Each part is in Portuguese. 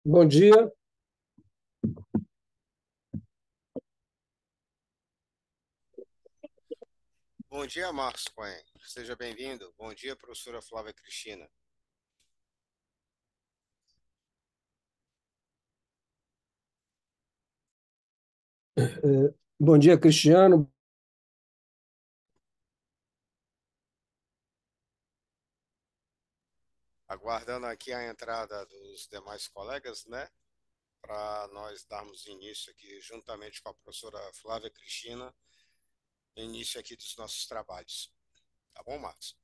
Bom dia. Bom dia, Marcos Cohen. Seja bem-vindo. Bom dia, professora Flávia Cristina. Bom dia, Cristiano. Aguardando aqui a entrada dos demais colegas, né? Para nós darmos início aqui, juntamente com a professora Flávia Cristina, início aqui dos nossos trabalhos. Tá bom, Marcos?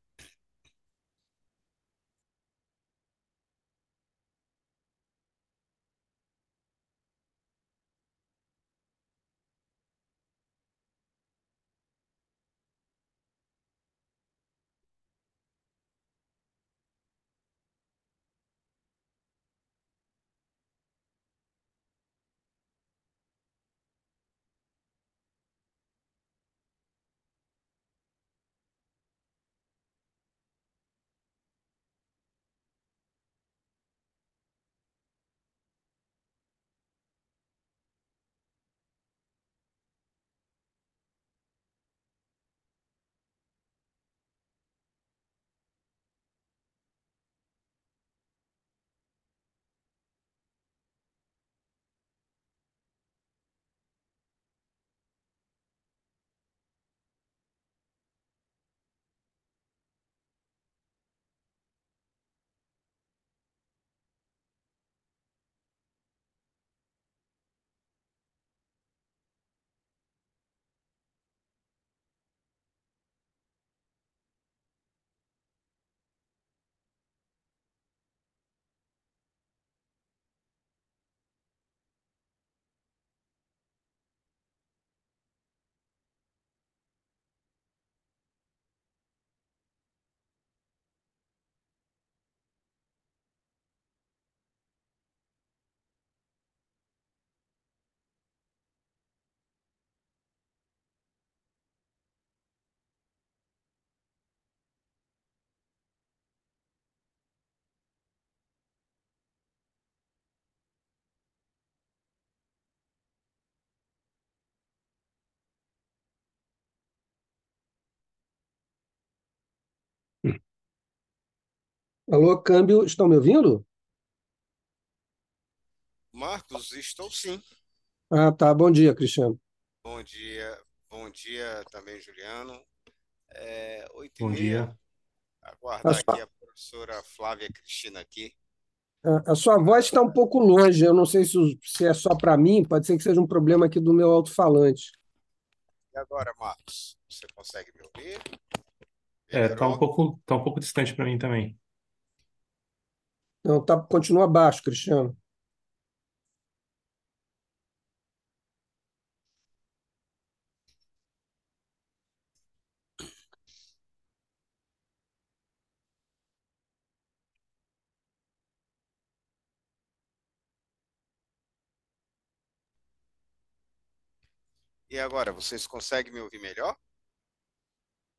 Alô, câmbio, estão me ouvindo? Marcos, estou sim. Ah, tá. Bom dia, Cristiano. Bom dia também, Juliano. 8 e Bom meia, dia. A aguardar aqui sua, a professora Flávia Cristina aqui. a sua voz está um pouco longe. Eu não sei se é só para mim, pode ser que seja um problema aqui do meu alto-falante. E agora, Marcos, você consegue me ouvir? Tá Melhorou? tá um pouco distante para mim também. Não, tá, continua baixo, Cristiano. E agora, vocês conseguem me ouvir melhor?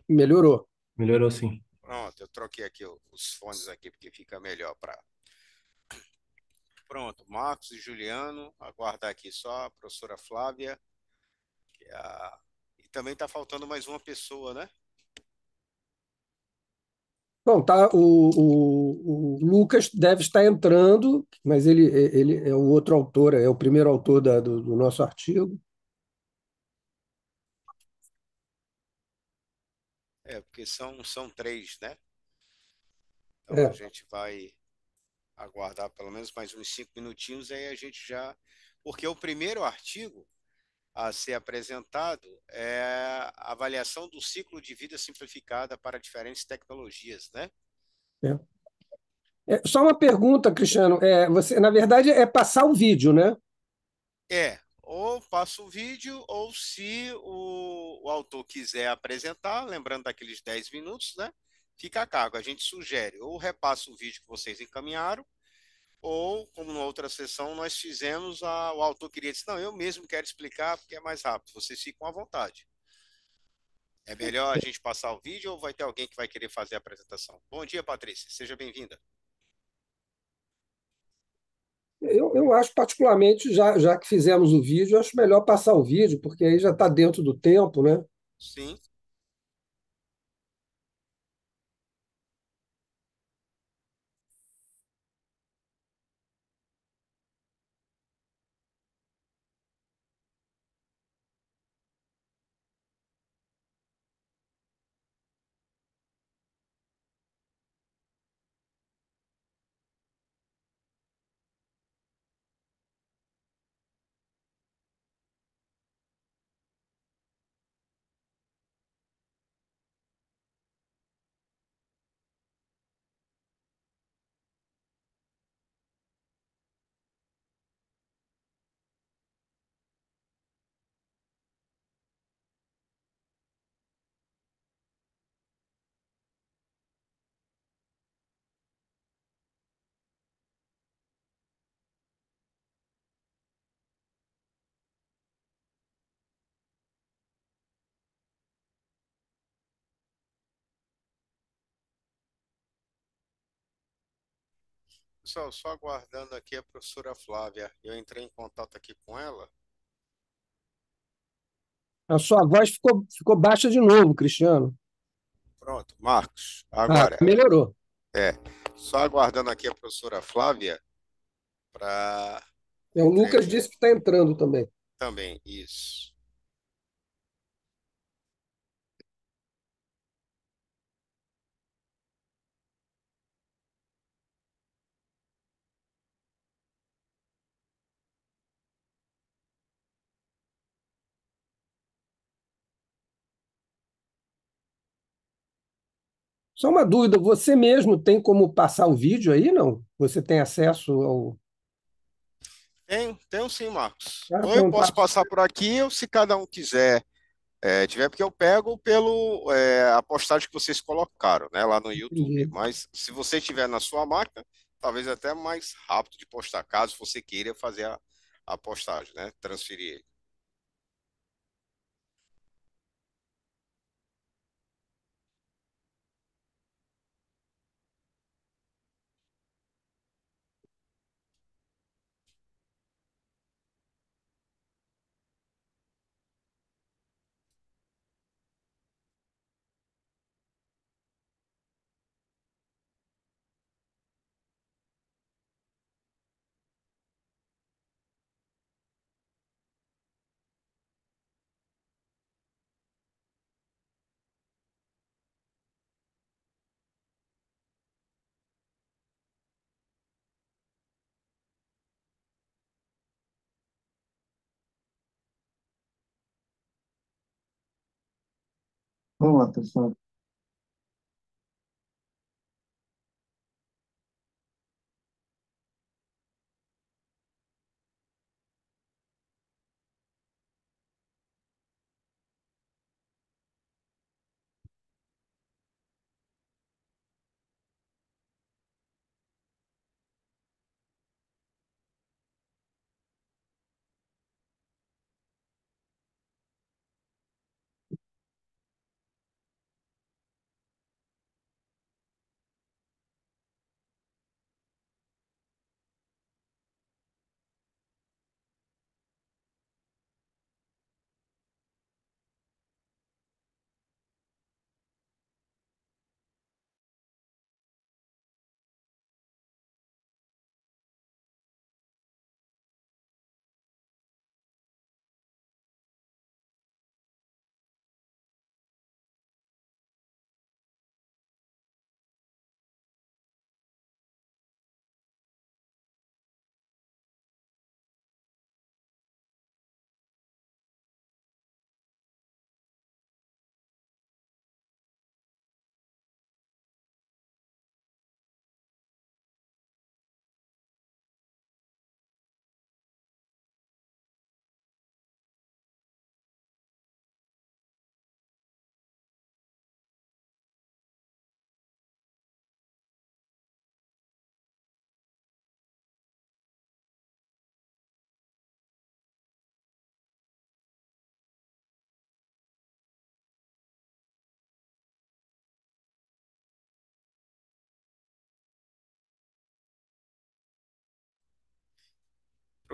Melhorou. Melhorou sim. Pronto, eu troquei aqui os fones aqui porque fica melhor para. Pronto, Marcos e Juliano, aguardar aqui só a professora Flávia, que é a... e também está faltando mais uma pessoa, né? Bom, tá, o Lucas deve estar entrando, mas ele é o outro autor, é o primeiro autor do nosso artigo. Porque são três, né? Então a É, gente vai aguardar pelo menos mais uns 5 minutinhos, aí a gente já. Porque o primeiro artigo a ser apresentado é a avaliação do ciclo de vida simplificada para diferentes tecnologias, né? é. Só uma pergunta, Cristiano. Você, na verdade, é passar o vídeo, né? Ou passa o vídeo, ou se o autor quiser apresentar, lembrando daqueles 10 minutos, né? Fica a cargo. A gente sugere ou repassa o vídeo que vocês encaminharam, ou, como na outra sessão, nós fizemos, o autor queria dizer, não, eu mesmo quero explicar porque é mais rápido. Vocês ficam à vontade. É melhor a gente passar o vídeo ou vai ter alguém que vai querer fazer a apresentação? Bom dia, Patrícia. Seja bem-vinda. Eu acho particularmente, já que fizemos o vídeo, eu acho melhor passar o vídeo, porque aí já está dentro do tempo, né? Sim. Pessoal, só aguardando aqui a professora Flávia. Eu entrei em contato aqui com ela. A sua voz ficou baixa de novo, Cristiano. Pronto, Marcos. Ah, Agora, melhorou. é, só aguardando aqui a professora Flávia para. É, o Entrei Lucas aqui disse que está entrando também. também, isso. Só uma dúvida, você mesmo tem como passar o vídeo aí, não? Você tem acesso ao. Tenho sim, Marcos. Ah, Ou eu então tá. posso passar por aqui, ou se cada um quiser, tiver, porque eu pego pelo a postagem que vocês colocaram, né, lá no YouTube. Entendi. Mas se você tiver na sua máquina, talvez até mais rápido de postar, caso você queira fazer a postagem, né? Transferir ele. Vamos lá, pessoal.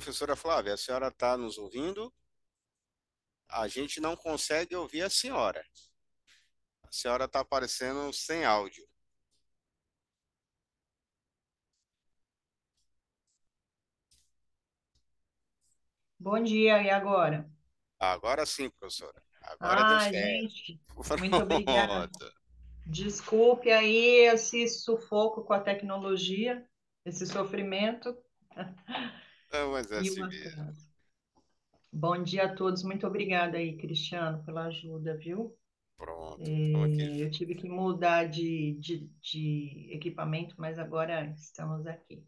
Professora Flávia, a senhora está nos ouvindo? A gente não consegue ouvir a senhora. A senhora está aparecendo sem áudio. Bom dia, e agora? Agora sim, professora. Agora deu Ah, certo. gente, muito obrigada. Pronto. Desculpe aí esse sufoco com a tecnologia, esse sofrimento Não, mas é e o assim mesmo. atraso. Bom dia a todos, muito obrigada aí, Cristiano, pela ajuda, viu? Pronto. Estamos aqui. Eu tive que mudar de equipamento, mas agora estamos aqui.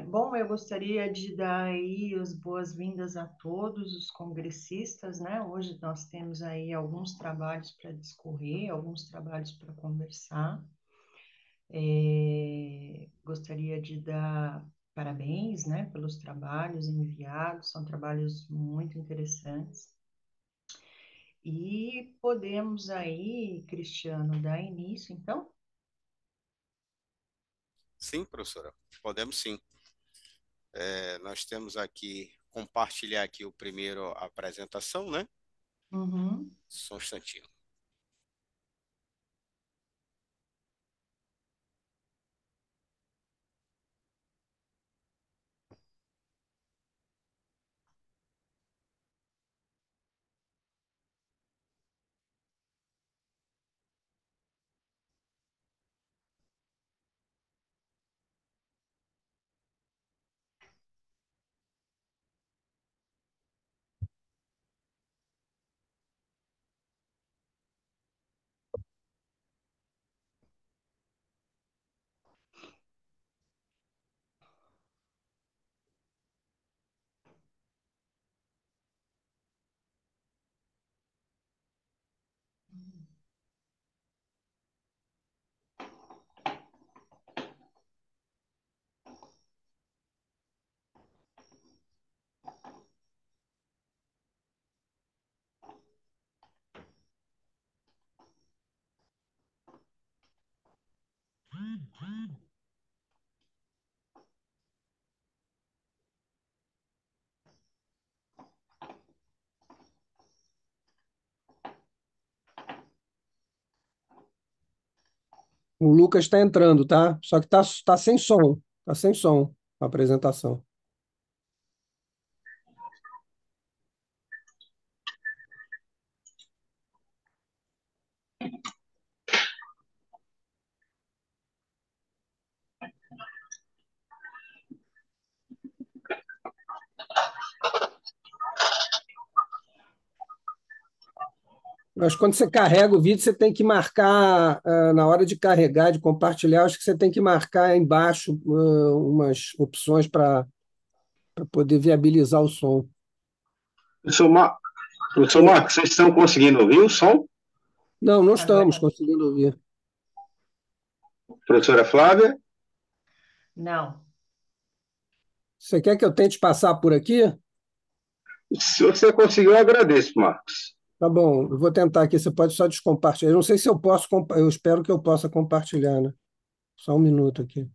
Bom, eu gostaria de dar aí as boas-vindas a todos os congressistas, né? Hoje nós temos aí alguns trabalhos para discorrer, alguns trabalhos para conversar. Gostaria de dar parabéns, né, pelos trabalhos enviados, são trabalhos muito interessantes. E podemos aí, Cristiano, dar início, então? Sim, professora. Podemos sim. Nós temos aqui, compartilhar aqui o primeiro a apresentação, né? Uhum. Só um instantinho. O Lucas está entrando, tá? Só que tá sem som. Tá sem som a apresentação. Mas quando você carrega o vídeo, você tem que marcar, na hora de carregar, de compartilhar, acho que você tem que marcar embaixo, umas opções para poder viabilizar o som. Professor, Professor Marcos, vocês estão conseguindo ouvir o som? Não, não Agora, estamos conseguindo ouvir. Professora Flávia? não. Você quer que eu tente passar por aqui? Se você conseguiu, eu agradeço, Marcos. Tá bom, eu vou tentar aqui. Você pode só descompartilhar. Eu não sei se eu posso, eu espero que eu possa compartilhar, né? Só um minuto aqui.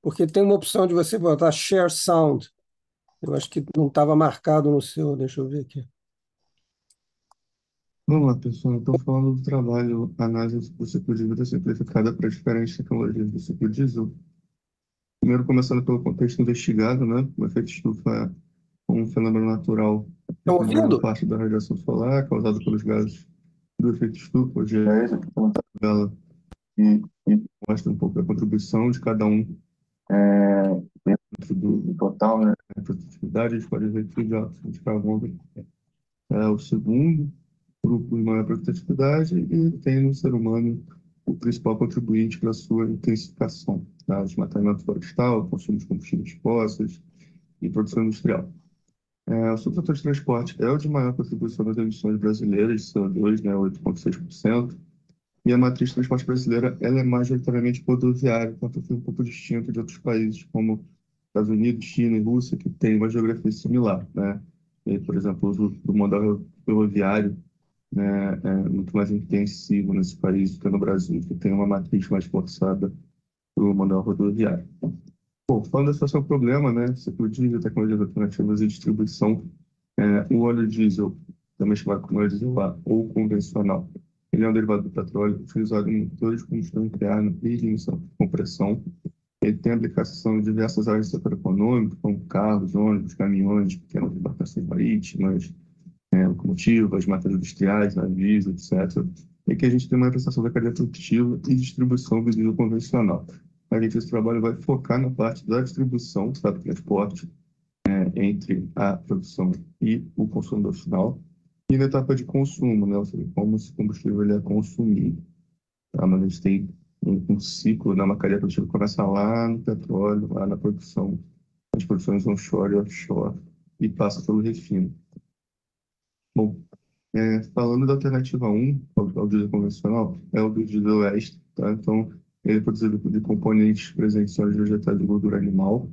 Porque tem uma opção de você botar Share Sound. Eu acho que não estava marcado no seu. Deixa eu ver aqui. Vamos lá, pessoal. Estou falando do trabalho Análise do Ciclo de Vida Simplificada para Diferentes Tecnologias do Ciclo de ISO. Primeiro, começando pelo contexto investigado, né? O efeito estufa é um fenômeno natural que Estão boa ouvindo? parte da radiação solar causada pelos gases do efeito estufa, ou GEs, aqui está uma tabela que mostra um pouco da contribuição de cada um dentro do total, né? A produtividade, a gente pode ver que o dióxido de carbono é o segundo grupo de maior produtividade e tem no ser humano o principal contribuinte para a sua intensificação, tá? Desmatamento florestal, consumo de combustíveis fósseis e produção industrial. O subsetor de transporte é o de maior contribuição nas emissões brasileiras de CO2, né, 8,6%, e a matriz de transporte brasileira ela é majoritariamente rodoviária, portanto é um pouco distinto de outros países como Estados Unidos, China e Rússia, que têm uma geografia similar, né? E, por exemplo, o uso do modal ferroviário né, muito mais intensivo nesse país do que no Brasil, que tem uma matriz mais forçada para o modal rodoviário. Bom, falando da situação problema, né, ciclo diesel, tecnologias alternativas e distribuição, o óleo diesel, também chamado como óleo diesel A, ou convencional, ele é um derivado do petróleo utilizado em motores de combustão interna e de emissão de compressão. Ele tem aplicação em diversas áreas do setor econômico, como carros, ônibus, caminhões, pequenas embarcações marítimas, locomotivas, máquinas industriais, navios, etc. E que a gente tem uma prestação da cadeia produtiva e distribuição do diesel convencional. A gente, esse trabalho vai focar na parte da distribuição, do transporte, entre a produção e o consumidor final, e na etapa de consumo, né, ou seja, como esse combustível ele é consumido. Tá? Mas a gente tem um ciclo, né, uma cadeia produtiva que começa lá no petróleo, lá na produção, as produções onshore e offshore, e passa pelo refino. Bom, falando da alternativa 1, ao diesel convencional, é o do diesel extra, tá? Então, ele é produzido de componentes presentes em óleos vegetais de gordura animal.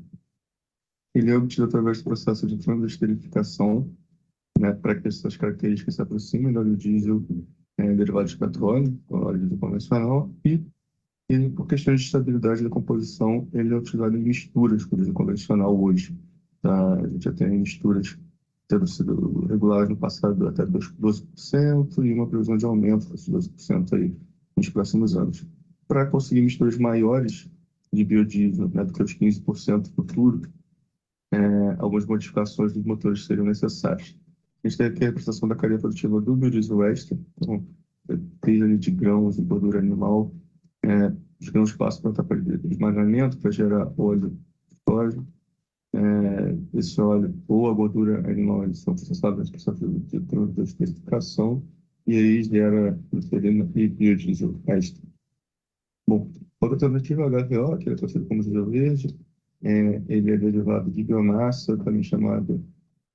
Ele é obtido através do processo de transesterificação, né, para que essas características se aproximem do óleo diesel derivado de petróleo, o óleo diesel convencional, e por questões de estabilidade da composição, ele é utilizado em misturas com o diesel convencional hoje. Tá? A gente já tem misturas tendo sido reguladas no passado até 12% e uma previsão de aumento desses 12% aí nos próximos anos. Para conseguir misturas maiores de biodiesel, né, do que os 15% futuro, algumas modificações dos motores seriam necessárias. A gente tem aqui a representação da cadeia produtiva do biodiesel extra, então, trilha de grãos e gordura animal. Os grãos passam pela etapa de esmagamento para gerar óleo de soja. Esse óleo ou a gordura animal eles são processados no processo de transesterificação e aí gera glicerina e biodiesel extra. Bom, outra alternativa é o HVO, que é conhecido como diesel verde. Ele é derivado de biomassa, também chamado,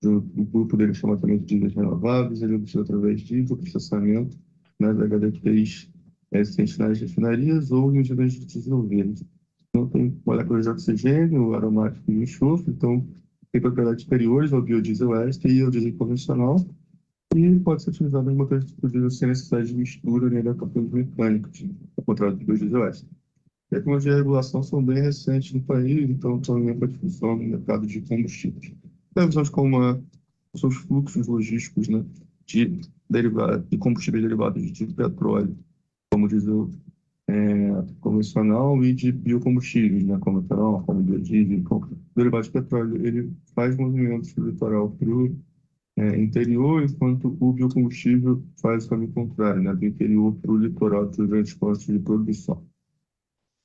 o grupo dele chama também de diesel renováveis. Ele é obtido através de processamento, né, da HDPs existentes nas refinarias ou em usinas de diesel verde. Então, tem moléculas de oxigênio, aromático e enxofre, então tem propriedades superiores ao biodiesel extra e ao diesel convencional, e pode ser utilizado em motores de diesel sem necessidade de mistura nem adaptações mecânicas, ao contrário do biodiesel extra. Tecnologia e regulação são bem recentes no país, então estão em ampla discussão no mercado de combustíveis. Temos como são os fluxos logísticos, né, de combustíveis derivados de petróleo, como diesel convencional e de biocombustíveis, né, como etanol, como biodiesel, como derivado de petróleo. Ele faz movimentos do litoral para o interior, enquanto o biocombustível faz o caminho contrário, né, do interior para o litoral, para os grandes postos de produção.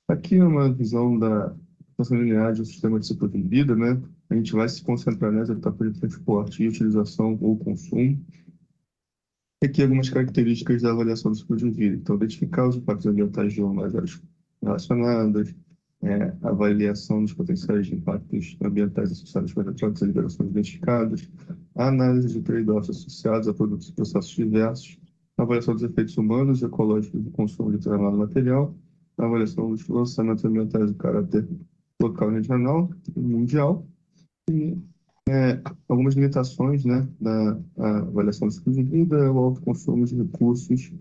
Aqui é uma visão da situação linear de um sistema de ciclo de vida, né? A gente vai se concentrar nessa etapa de transporte e utilização ou consumo. Aqui algumas características da avaliação do ciclo de vida. Então, identificar os impactos ambientais de umas áreas relacionadas, avaliação dos potenciais de impactos ambientais associados com as trocas e liberações identificadas, a análise de trade-offs associados a produtos e processos diversos, a avaliação dos efeitos humanos e ecológicos do consumo de determinado material, a avaliação dos lançamentos ambientais de caráter local, regional e mundial, e algumas limitações, né, da avaliação do ciclo de vida, o alto consumo de recursos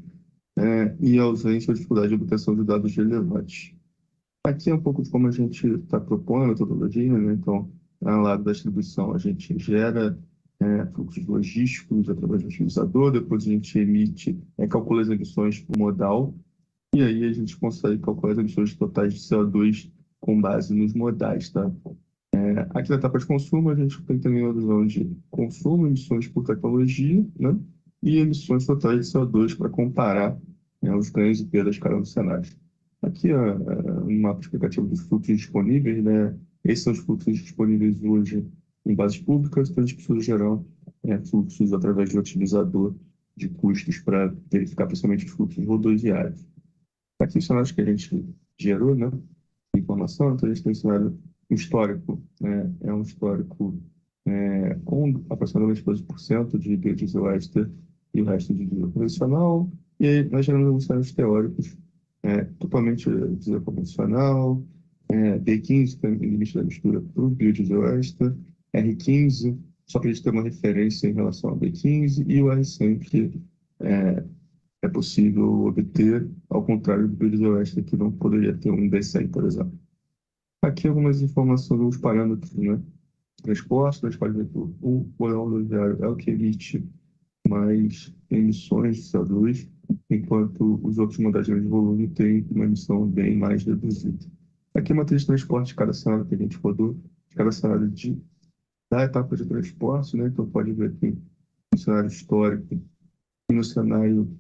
e a ausência ou dificuldade de obtenção de dados relevantes. Aqui é um pouco de como a gente está propondo a metodologia, né? Então, ao lado da distribuição, a gente gera fluxos logísticos através do utilizador, depois a gente emite, calcula as emissões por modal, e aí a gente consegue calcular as emissões totais de CO2 com base nos modais, tá? Aqui na etapa de consumo, a gente tem também uma visão de consumo, emissões por tecnologia, né? E emissões totais de CO2 para comparar os ganhos e perdas de cada um dos cenários. Aqui é um mapa explicativo dos fluxos disponíveis, né? Esses são os fluxos disponíveis hoje em bases públicas, então a gente precisa gerar fluxos através de otimizador de custos para verificar principalmente os fluxos rodoviários. Aqui os cenários que a gente gerou, né? Informação, então a gente tem um cenário histórico, né? É um histórico com aproximadamente 12% de biodiesel extra e o resto de diesel convencional, e aí nós geramos alguns cenários teóricos, totalmente diesel convencional, B15, que é o limite da mistura para o biodiesel extra, R15, só para a gente ter uma referência em relação ao B15, e o R100, que é possível obter, ao contrário do biodiesel que não poderia ter um D100, por exemplo. Aqui algumas informações, alguns parâmetros, né? Transporte, nós podemos ver que o polão rodoviário é o que emite mais emissões de CO2, enquanto os outros modalidades de volume têm uma emissão bem mais reduzida. Aqui é uma matriz de transporte de cada cenário que a gente rodou, de cada cenário da etapa de transporte, né? Então pode ver aqui no cenário histórico e no cenário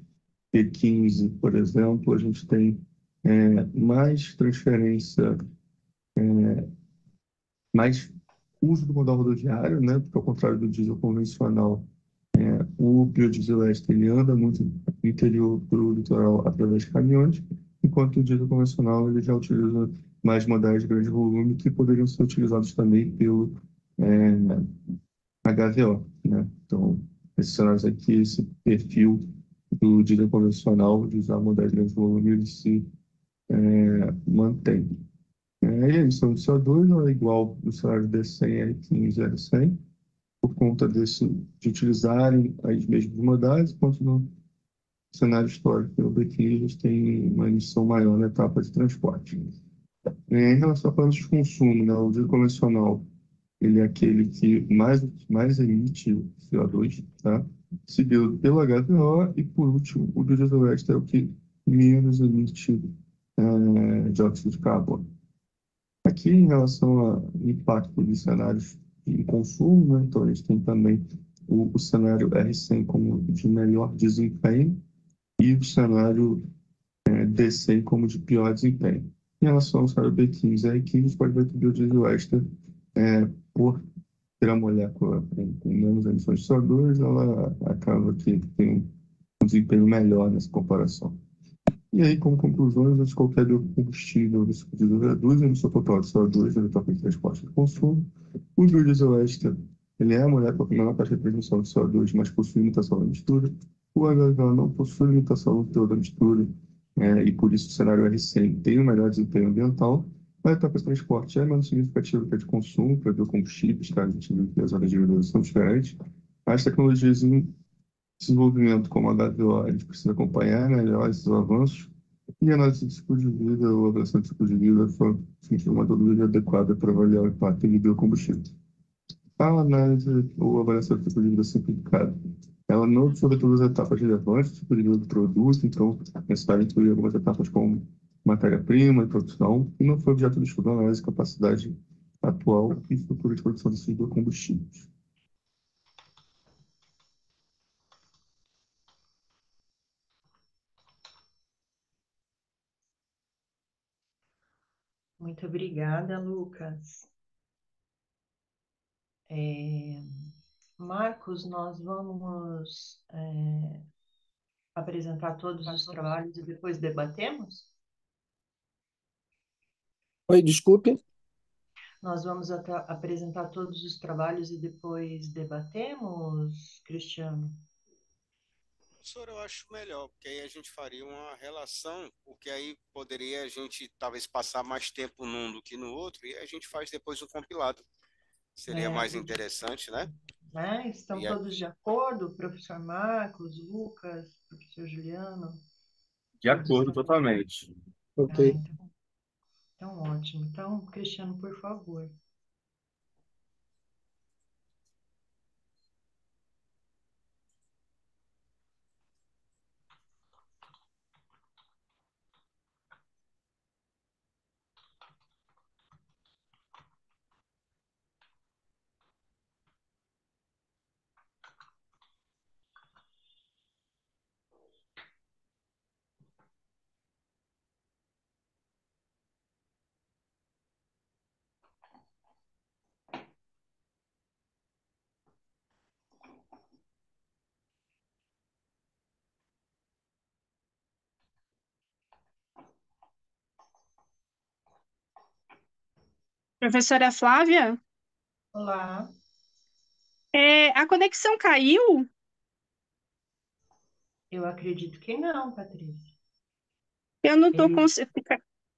P15, por exemplo, a gente tem mais transferência, mais uso do modal rodoviário, né? Porque ao contrário do diesel convencional, o biodiesel éster ele anda muito no interior do litoral através de caminhões, enquanto o diesel convencional ele já utiliza mais modais de grande volume que poderiam ser utilizados também pelo HVO, né? Então, esses cenários aqui, esse perfil do diesel convencional de usar modais de grande volume, ele se mantém. E a emissão de CO2 ela é igual no cenário D100, R15 e R100, por conta de utilizarem as mesmas modais, enquanto no cenário histórico o B15 tem uma emissão maior na etapa de transporte. Em relação a planos de consumo, né, o diesel convencional ele é aquele que mais emite CO2, tá? Seguido pelo HVO e, por último, o biodiesel extra é o que menos emite dióxido de carbono. Aqui, em relação ao impacto de cenários de consumo, né? Então a gente tem também o cenário R100 como de melhor desempenho e o cenário D100 como de pior desempenho. Em relação ao cenário B15 e R15, pode ver que o biodiesel extra, por ter a molécula com menos emissões de CO2, ela acaba que tem um desempenho melhor nessa comparação. E aí, como conclusões, antes de qualquer combustível do ciclo de diesel reduz a emissão total de CO2 na etapa de transporte e consumo. O biodiesel extra, ele é a molécula com menor taxa de transmissão de CO2, mas possui limitação na mistura. O HVO não possui limitação no teor da mistura, e por isso o cenário R100 tem um melhor desempenho ambiental. A etapa de transporte é menos significativa que a de consumo, para biocombustíveis, tá? A gente viu que as áreas de redução são diferentes. As tecnologias em desenvolvimento como a HVO, a gente precisa acompanhar melhor esses avanços. E a análise de ciclo de vida ou avaliação de ciclo de vida foi uma metodologia adequada para avaliar o impacto de biocombustível. A análise ou avaliação de ciclo de vida simplificada, ela não absorve todas as etapas relevantes do ciclo de vida do produto, então é necessário incluir algumas etapas como matéria-prima e produção, e não foi objeto de estudo, análise de capacidade atual e estrutura de produção desses biocombustíveis. Muito obrigada, Lucas. Marcos, nós vamos apresentar todos os trabalhos e depois debatemos? Oi, desculpe. Nós vamos apresentar todos os trabalhos e depois debatemos, Cristiano? Professor, eu acho melhor, porque aí a gente faria uma relação, porque aí poderia a gente talvez passar mais tempo num do que no outro, e a gente faz depois o compilado. Seria mais interessante, né? Estão E todos de acordo? Professor Marcos, Lucas, professor Juliano? De acordo, totalmente. Ok. Então ótimo. Então, Cristiano, por favor. Professora Flávia, Olá. a conexão caiu? Eu acredito que não, Patrícia. Eu não estou conseguindo.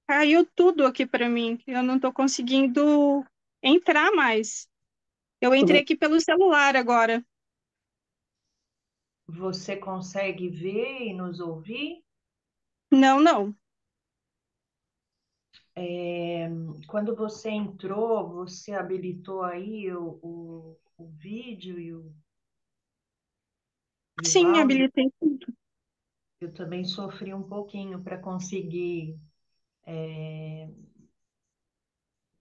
Caiu tudo aqui para mim. Eu não estou conseguindo entrar mais. Eu entrei aqui pelo celular agora. Você consegue ver e nos ouvir? Não, não. É, quando você entrou, você habilitou aí o vídeo e o Sim, áudio? habilitei tudo. Eu também sofri um pouquinho para conseguir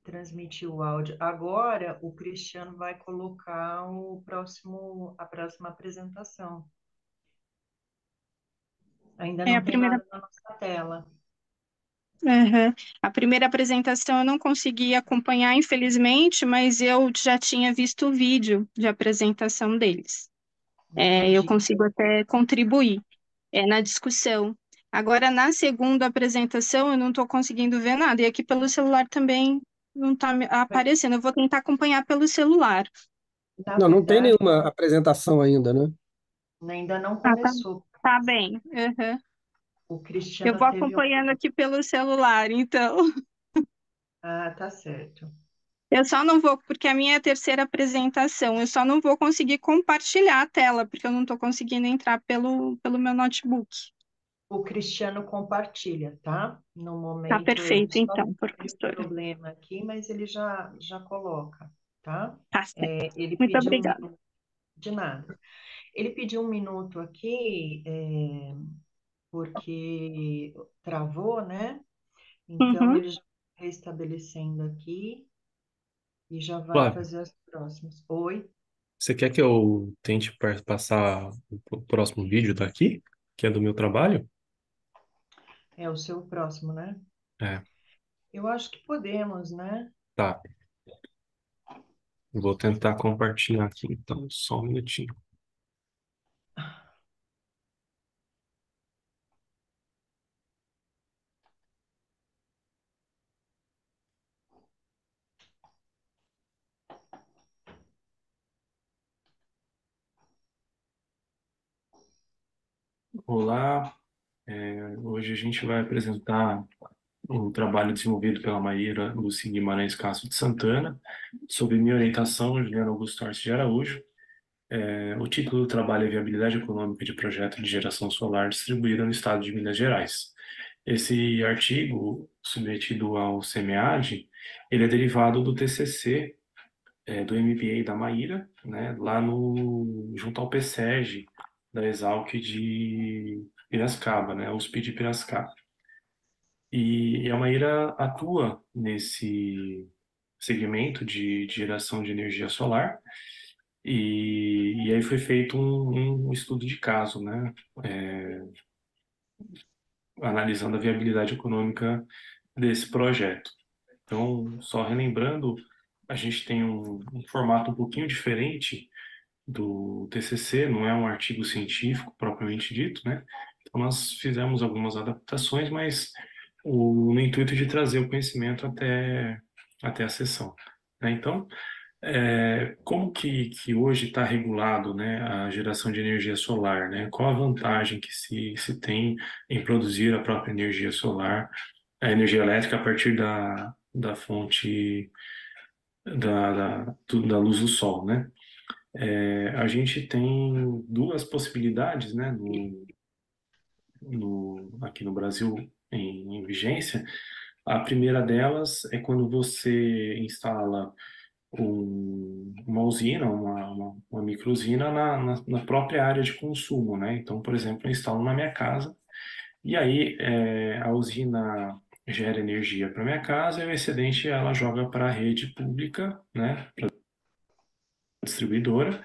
transmitir o áudio. Agora o Cristiano vai colocar a próxima apresentação. Ainda É não a tem primeira. nada na nossa tela. Aham. A primeira apresentação eu não consegui acompanhar, infelizmente, mas eu já tinha visto o vídeo de apresentação deles. Eu Entendi. consigo até contribuir, na discussão. Agora, na segunda apresentação, eu não estou conseguindo ver nada. E aqui pelo celular também não está aparecendo. Eu vou tentar acompanhar pelo celular. Na Não, não tem verdade, nenhuma apresentação ainda, né? ainda não Ah, tá, começou. tá bem. Aham. O Eu Cristiano vou teve. acompanhando aqui pelo celular, então. Ah, tá certo. Eu só não vou, porque a minha é a terceira apresentação, eu só não vou conseguir compartilhar a tela, porque eu não estou conseguindo entrar pelo meu notebook. O Cristiano compartilha, tá? No Tá momento ele perfeito, só então, teve um professora. problema aqui, mas ele já coloca, tá? Tá certo. Ele Muito pediu um obrigada. minuto de nada. Ele pediu um minuto aqui, porque travou, né? Então Uhum. ele já está restabelecendo aqui e já vai Flávio, fazer as próximas. Oi? você quer que eu tente passar o próximo vídeo daqui, que é do meu trabalho? É o seu próximo, né? É, Eu acho que podemos, né? tá. Vou tentar compartilhar aqui, então, só um minutinho. Olá, hoje a gente vai apresentar o trabalho desenvolvido pela Maíra Luci Guimarães Castro de Santana, sob minha orientação, Juliano Augusto Arce de Araújo. O título do trabalho é Viabilidade Econômica de Projeto de Geração Solar Distribuída no Estado de Minas Gerais. Esse artigo, submetido ao SEMEAD, ele é derivado do TCC, do MBA da Maíra, né, lá junto ao PSEG, da Exalc de Piracicaba, né, USP de Piracicaba. E a Maíra atua nesse segmento de geração de energia solar, e aí foi feito um estudo de caso, né, analisando a viabilidade econômica desse projeto. Então, só relembrando, a gente tem um formato um pouquinho diferente do TCC, não é um artigo científico propriamente dito, né? Então, nós fizemos algumas adaptações, mas no intuito de trazer o conhecimento até a sessão, né? Então, como que hoje está regulado, né, a geração de energia solar, né? Qual a vantagem que se tem em produzir a própria energia solar, a energia elétrica a partir da fonte da luz do sol, né? A gente tem duas possibilidades, né, aqui no Brasil em vigência. A primeira delas é quando você instala uma usina, uma microusina na própria área de consumo, né? Então, por exemplo, eu instalo na minha casa e aí a usina gera energia para minha casa e o excedente ela joga para a rede pública, né? Para a distribuidora,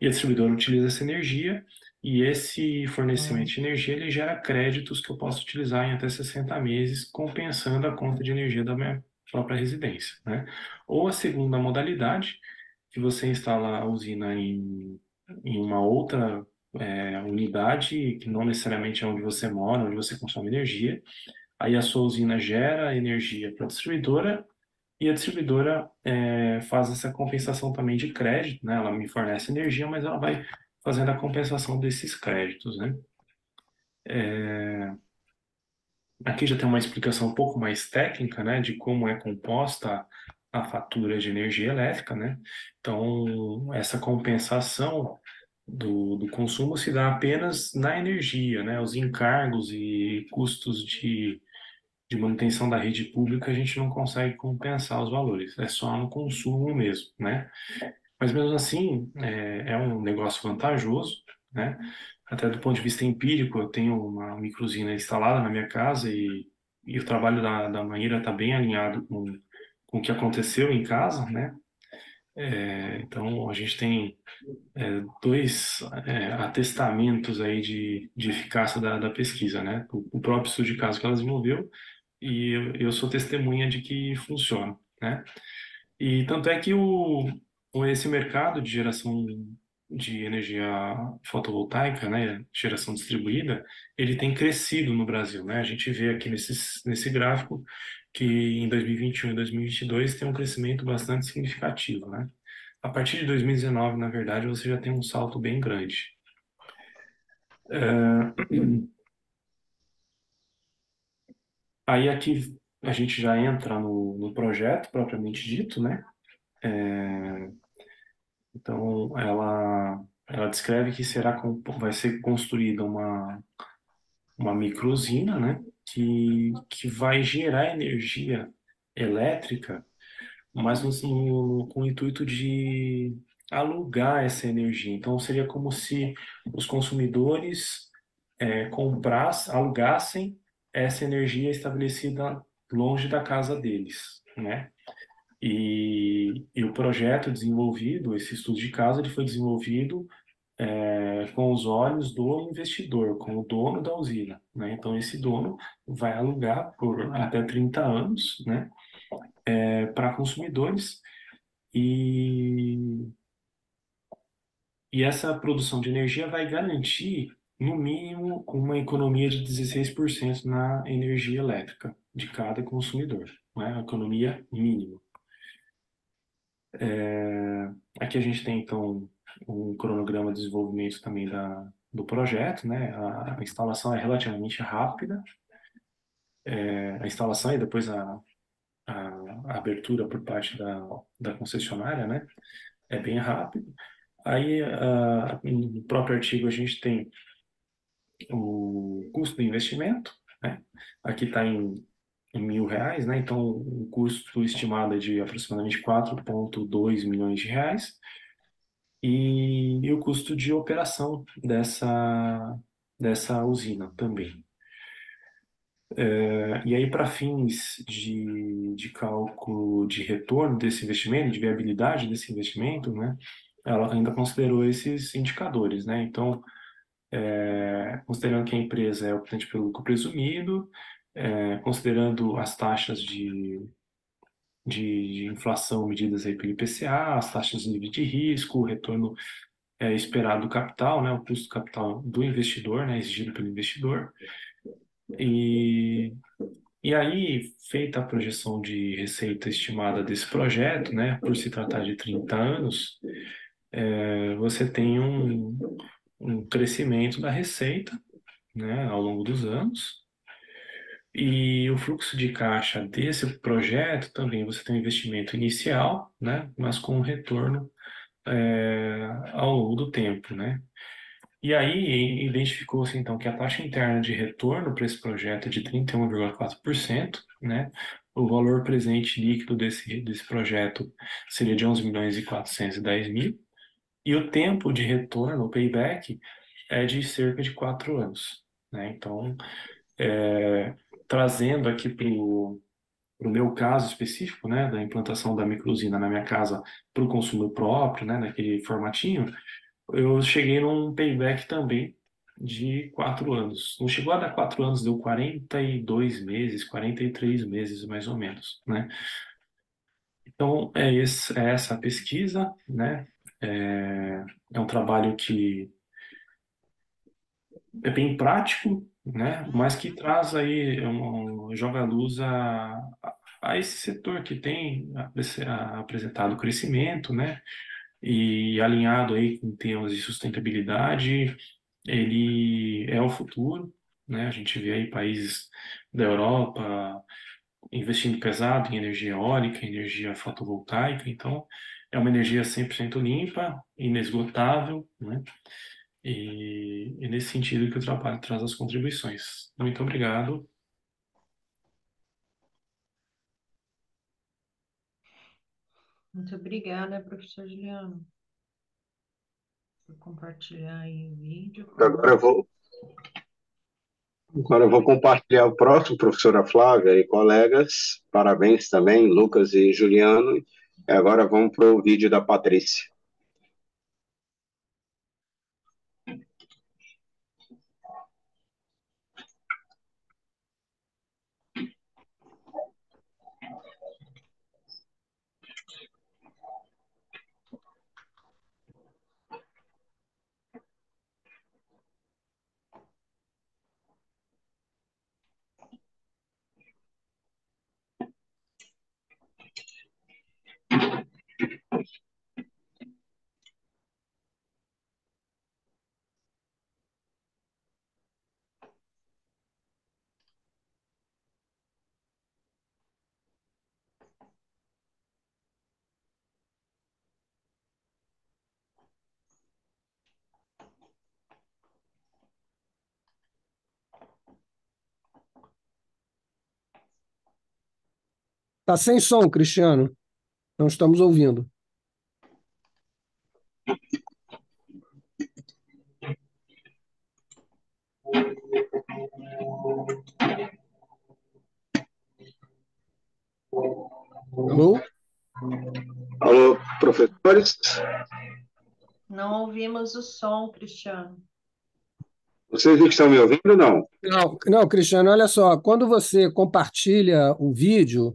e a distribuidora utiliza essa energia e esse fornecimento de energia ele gera créditos que eu posso utilizar em até 60 meses, compensando a conta de energia da minha própria residência, né? Ou a segunda modalidade, que você instala a usina em uma outra unidade, que não necessariamente é onde você mora, onde você consome energia, aí a sua usina gera energia para a distribuidora e a distribuidora faz essa compensação também de crédito, né? Ela me fornece energia, mas ela vai fazendo a compensação desses créditos, né? Aqui já tem uma explicação um pouco mais técnica, né, de como é composta a fatura de energia elétrica, né? Então, essa compensação do consumo se dá apenas na energia, né? Os encargos e custos de manutenção da rede pública a gente não consegue compensar os valores, é só no consumo mesmo, né? Mas mesmo assim, é um negócio vantajoso, né? Até do ponto de vista empírico, eu tenho uma microusina instalada na minha casa e o trabalho da Maíra está bem alinhado com o que aconteceu em casa, né? Então, a gente tem dois atestamentos aí de eficácia da pesquisa, né? O próprio estudo de caso que ela desenvolveu e eu sou testemunha de que funciona, né? E tanto é que esse mercado de geração de energia fotovoltaica, né, geração distribuída, ele tem crescido no Brasil, né? A gente vê aqui nesse gráfico que em 2021 e 2022 tem um crescimento bastante significativo, né? A partir de 2019, na verdade, você já tem um salto bem grande. Aí aqui a gente já entra no projeto propriamente dito, né? Então, ela descreve que vai ser construída uma microusina, né? Que vai gerar energia elétrica, mas com o intuito de alugar essa energia. Então, seria como se os consumidores alugassem essa energia estabelecida longe da casa deles, né? E o projeto desenvolvido, esse estudo de caso, ele foi desenvolvido com os olhos do investidor, com o dono da usina, né? Então, esse dono vai alugar por até 30 anos, né? Para consumidores e, e essa produção de energia vai garantir, no mínimo, uma economia de 16% na energia elétrica de cada consumidor, né? A economia mínima. Aqui a gente tem, então, um cronograma de desenvolvimento também do projeto, né? A instalação é relativamente rápida, a instalação e depois a abertura por parte da concessionária, né? É bem rápido. Aí, no próprio artigo, a gente tem o custo do investimento, né? Aqui está em R$ 1.000, né? Então, o custo estimado é de aproximadamente 4,2 milhões de reais. E o custo de operação dessa usina também. E aí, para fins de cálculo de retorno desse investimento, de viabilidade desse investimento, né, ela ainda considerou esses indicadores, né? Então, considerando que a empresa é optante pelo lucro presumido, considerando as taxas de inflação medidas aí pelo IPCA, as taxas de livre de risco, o retorno esperado do capital, né, o custo do capital do investidor, né, exigido pelo investidor. E aí, feita a projeção de receita estimada desse projeto, né, por se tratar de 30 anos, você tem um crescimento da receita, né, ao longo dos anos. E o fluxo de caixa desse projeto também, você tem um investimento inicial, né, mas com um retorno ao longo do tempo, né? E aí identificou-se então que a taxa interna de retorno para esse projeto é de 31,4%, né? O valor presente líquido desse projeto seria de 11.410.000 e o tempo de retorno, o payback, é de cerca de 4 anos, né? Então, trazendo aqui para o meu caso específico, né, da implantação da microusina na minha casa para o consumo próprio, né, naquele formatinho, eu cheguei num payback também de 4 anos. Não chegou a dar 4 anos, deu 42 meses, 43 meses mais ou menos, né? Então, é essa a pesquisa, né? É um trabalho que é bem prático, né? Mas que traz aí, joga a luz a esse setor que tem apresentado crescimento, né? E alinhado aí com temas de sustentabilidade, ele é o futuro, né? A gente vê aí países da Europa investindo pesado em energia eólica, energia fotovoltaica, então é uma energia 100% limpa, inesgotável, né? E nesse sentido que o trabalho traz as contribuições. Muito obrigado. Muito obrigada, professor Juliano, por compartilhar aí o vídeo. Agora eu vou compartilhar o próximo, professora Flávia e colegas. Parabéns também, Lucas e Juliano. E agora vamos para o vídeo da Patrícia. Está sem som, Cristiano. Não estamos ouvindo. Alô? Alô, professores? Não ouvimos o som, Cristiano. Vocês estão me ouvindo ou não? Não, Cristiano, olha só. Quando você compartilha o vídeo,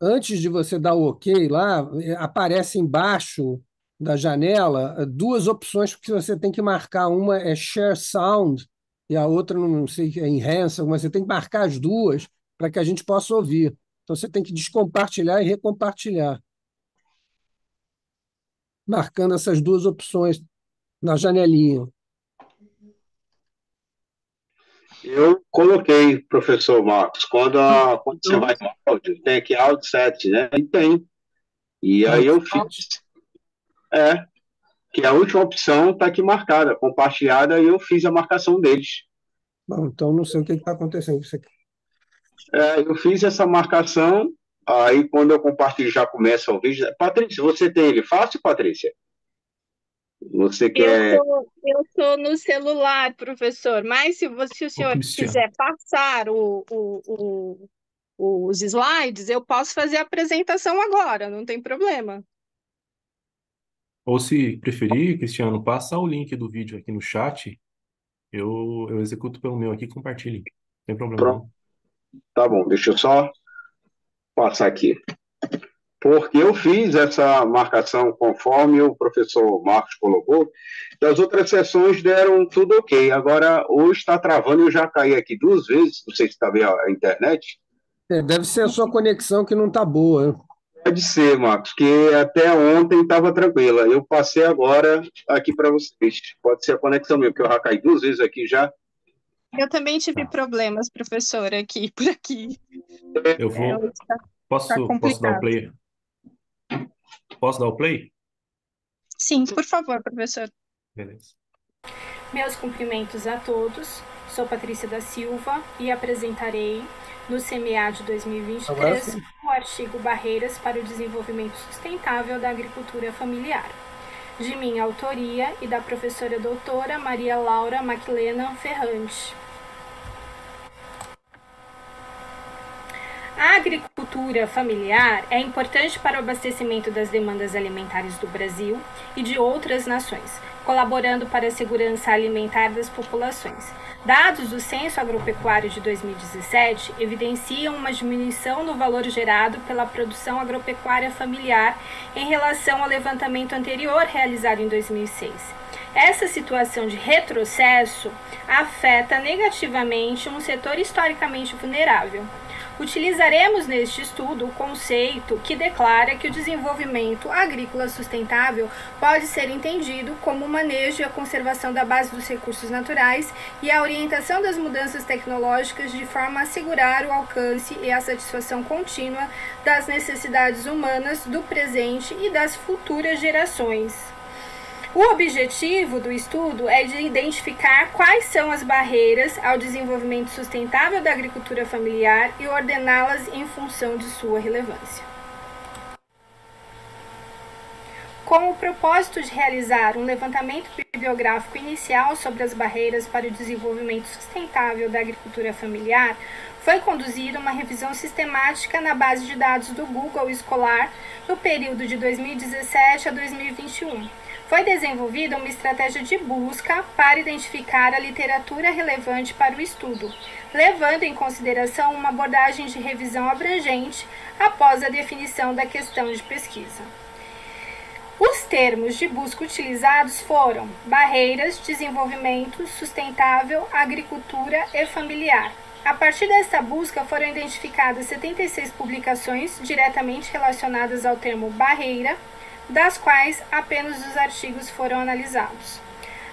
antes de você dar o OK lá, aparece embaixo da janela duas opções que você tem que marcar. Uma é Share Sound e a outra, não sei, é Enhance, mas você tem que marcar as duas para que a gente possa ouvir. Então você tem que descompartilhar e recompartilhar, marcando essas duas opções na janelinha. Eu coloquei, professor Marcos, quando você vai no áudio, tem aqui áudio set, né? E tem. E aí eu fiz. Que a última opção está aqui marcada, compartilhada, e eu fiz a marcação deles. Bom, então não sei o que está acontecendo com isso aqui. Eu fiz essa marcação, aí quando eu compartilho já começa o vídeo. Patrícia, você tem ele fácil, Patrícia? Você quer... Eu tô no celular, professor, mas se o senhor quiser passar os slides, eu posso fazer a apresentação agora, não tem problema. Ou se preferir, Cristiano, passa o link do vídeo aqui no chat, eu executo pelo meu aqui e compartilho. Não tem problema não. Tá bom, deixa eu só passar aqui. Porque eu fiz essa marcação conforme o professor Marcos colocou, e as outras sessões deram tudo ok. Agora, hoje está travando, eu já caí aqui 2 vezes, não sei se está vendo a internet. Deve ser a sua conexão que não está boa. Pode ser, Marcos, que até ontem estava tranquila. Eu passei agora aqui para vocês. Pode ser a conexão mesmo, porque eu já caí 2 vezes aqui já. Eu também tive problemas, professor, por aqui. Eu vou... Posso dar o play? Posso dar o play? Sim, por favor, professor. Beleza. Meus cumprimentos a todos. Sou Patrícia da Silva e apresentarei no CMA de 2023 o artigo Barreiras para o Desenvolvimento Sustentável da Agricultura Familiar, de minha autoria e da professora doutora Maria Laura Maclena Ferrante. A agricultura familiar é importante para o abastecimento das demandas alimentares do Brasil e de outras nações, colaborando para a segurança alimentar das populações. Dados do Censo Agropecuário de 2017 evidenciam uma diminuição no valor gerado pela produção agropecuária familiar em relação ao levantamento anterior realizado em 2006. Essa situação de retrocesso afeta negativamente um setor historicamente vulnerável. Utilizaremos neste estudo o conceito que declara que o desenvolvimento agrícola sustentável pode ser entendido como o manejo e a conservação da base dos recursos naturais e a orientação das mudanças tecnológicas de forma a assegurar o alcance e a satisfação contínua das necessidades humanas do presente e das futuras gerações. O objetivo do estudo é de identificar quais são as barreiras ao desenvolvimento sustentável da agricultura familiar e ordená-las em função de sua relevância. Com o propósito de realizar um levantamento bibliográfico inicial sobre as barreiras para o desenvolvimento sustentável da agricultura familiar, foi conduzida uma revisão sistemática na base de dados do Google Escolar no período de 2017 a 2021. Foi desenvolvida uma estratégia de busca para identificar a literatura relevante para o estudo, levando em consideração uma abordagem de revisão abrangente após a definição da questão de pesquisa. Os termos de busca utilizados foram barreiras, desenvolvimento sustentável, agricultura e familiar. A partir dessa busca foram identificadas 76 publicações diretamente relacionadas ao termo barreira, das quais apenas os artigos foram analisados.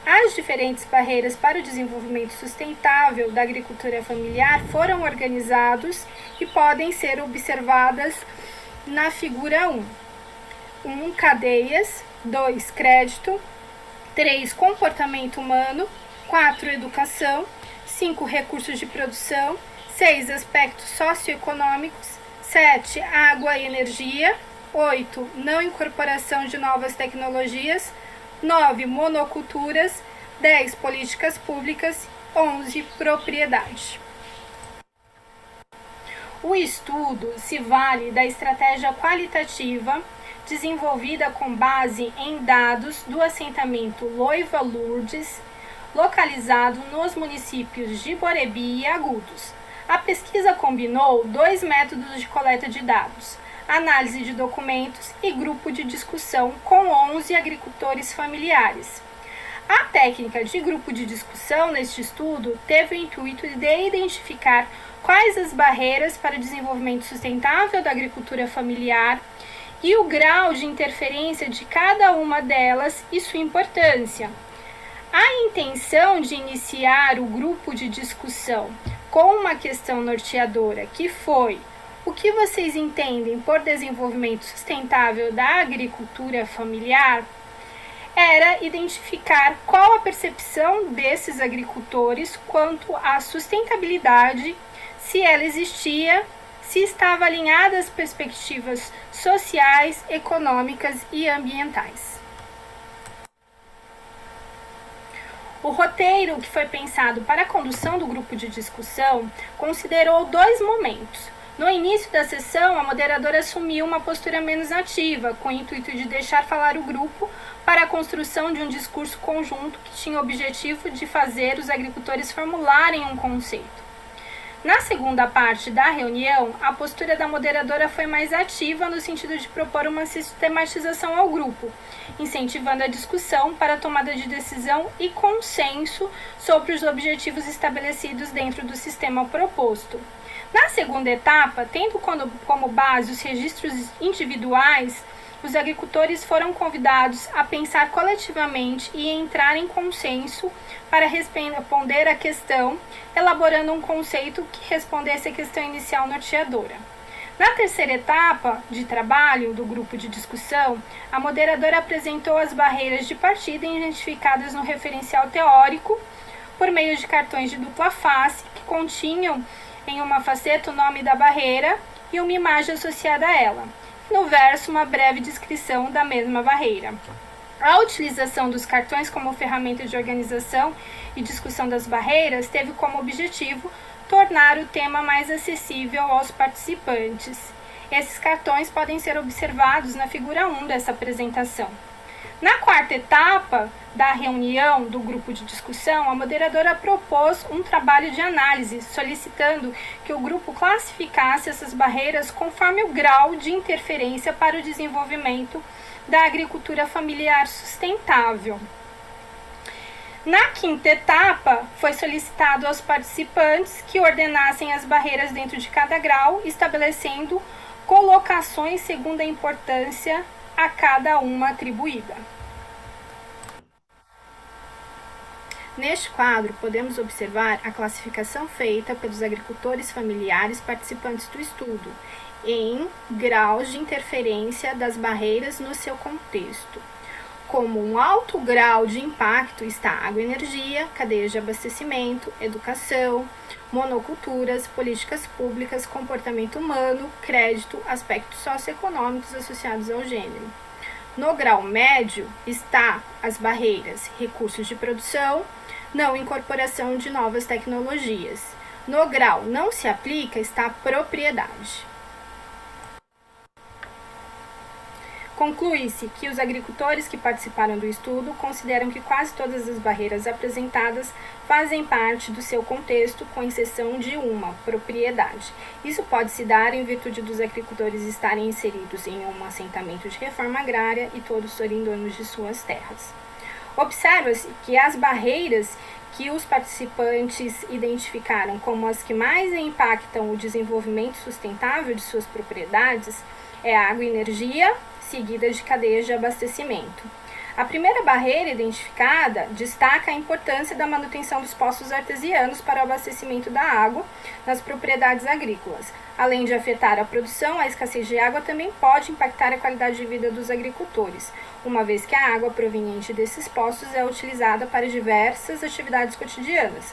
As diferentes barreiras para o desenvolvimento sustentável da agricultura familiar foram organizados e podem ser observadas na figura 1. 1. Cadeias. 2. Crédito. 3. Comportamento humano. 4. Educação. 5. Recursos de produção. 6. Aspectos socioeconômicos. 7. Água e energia. 8. Não incorporação de novas tecnologias. 9. Monoculturas. 10. Políticas públicas. 11. Propriedade. O estudo se vale da estratégia qualitativa desenvolvida com base em dados do assentamento Loiva Lourdes, localizado nos municípios de Borebi e Agudos. A pesquisa combinou 2 métodos de coleta de dados: análise de documentos e grupo de discussão com 11 agricultores familiares. A técnica de grupo de discussão neste estudo teve o intuito de identificar quais as barreiras para o desenvolvimento sustentável da agricultura familiar e o grau de interferência de cada uma delas e sua importância. A intenção de iniciar o grupo de discussão com uma questão norteadora, que foi: o que vocês entendem por desenvolvimento sustentável da agricultura familiar? Era identificar qual a percepção desses agricultores quanto à sustentabilidade, se ela existia, se estava alinhada às perspectivas sociais, econômicas e ambientais. O roteiro que foi pensado para a condução do grupo de discussão considerou 2 momentos. No início da sessão, a moderadora assumiu uma postura menos ativa, com o intuito de deixar falar o grupo para a construção de um discurso conjunto que tinha o objetivo de fazer os agricultores formularem um conceito. Na segunda parte da reunião, a postura da moderadora foi mais ativa no sentido de propor uma sistematização ao grupo, incentivando a discussão para a tomada de decisão e consenso sobre os objetivos estabelecidos dentro do sistema proposto. Na segunda etapa, tendo como base os registros individuais, os agricultores foram convidados a pensar coletivamente e entrar em consenso para responder à questão, elaborando um conceito que respondesse à questão inicial norteadora. Na terceira etapa de trabalho do grupo de discussão, a moderadora apresentou as barreiras de partida identificadas no referencial teórico por meio de cartões de dupla face que continham em uma faceta o nome da barreira e uma imagem associada a ela. No verso, uma breve descrição da mesma barreira. A utilização dos cartões como ferramenta de organização e discussão das barreiras teve como objetivo tornar o tema mais acessível aos participantes. Esses cartões podem ser observados na figura 1 dessa apresentação. Na quarta etapa da reunião do grupo de discussão, a moderadora propôs um trabalho de análise, solicitando que o grupo classificasse essas barreiras conforme o grau de interferência para o desenvolvimento da agricultura familiar sustentável. Na quinta etapa, foi solicitado aos participantes que ordenassem as barreiras dentro de cada grau, estabelecendo colocações segundo a importância a cada uma atribuída. Neste quadro, podemos observar a classificação feita pelos agricultores familiares participantes do estudo, em graus de interferência das barreiras no seu contexto. Como um alto grau de impacto está água e energia, cadeias de abastecimento, educação, monoculturas, políticas públicas, comportamento humano, crédito, aspectos socioeconômicos associados ao gênero. No grau médio está as barreiras, recursos de produção, não incorporação de novas tecnologias. No grau não se aplica está a propriedade. Conclui-se que os agricultores que participaram do estudo consideram que quase todas as barreiras apresentadas fazem parte do seu contexto, com exceção de uma, propriedade. Isso pode se dar em virtude dos agricultores estarem inseridos em um assentamento de reforma agrária e todos serem donos de suas terras. Observa-se que as barreiras que os participantes identificaram como as que mais impactam o desenvolvimento sustentável de suas propriedades é a água e energia, seguida de cadeias de abastecimento. A primeira barreira identificada destaca a importância da manutenção dos poços artesianos para o abastecimento da água nas propriedades agrícolas. Além de afetar a produção, a escassez de água também pode impactar a qualidade de vida dos agricultores, uma vez que a água proveniente desses poços é utilizada para diversas atividades cotidianas.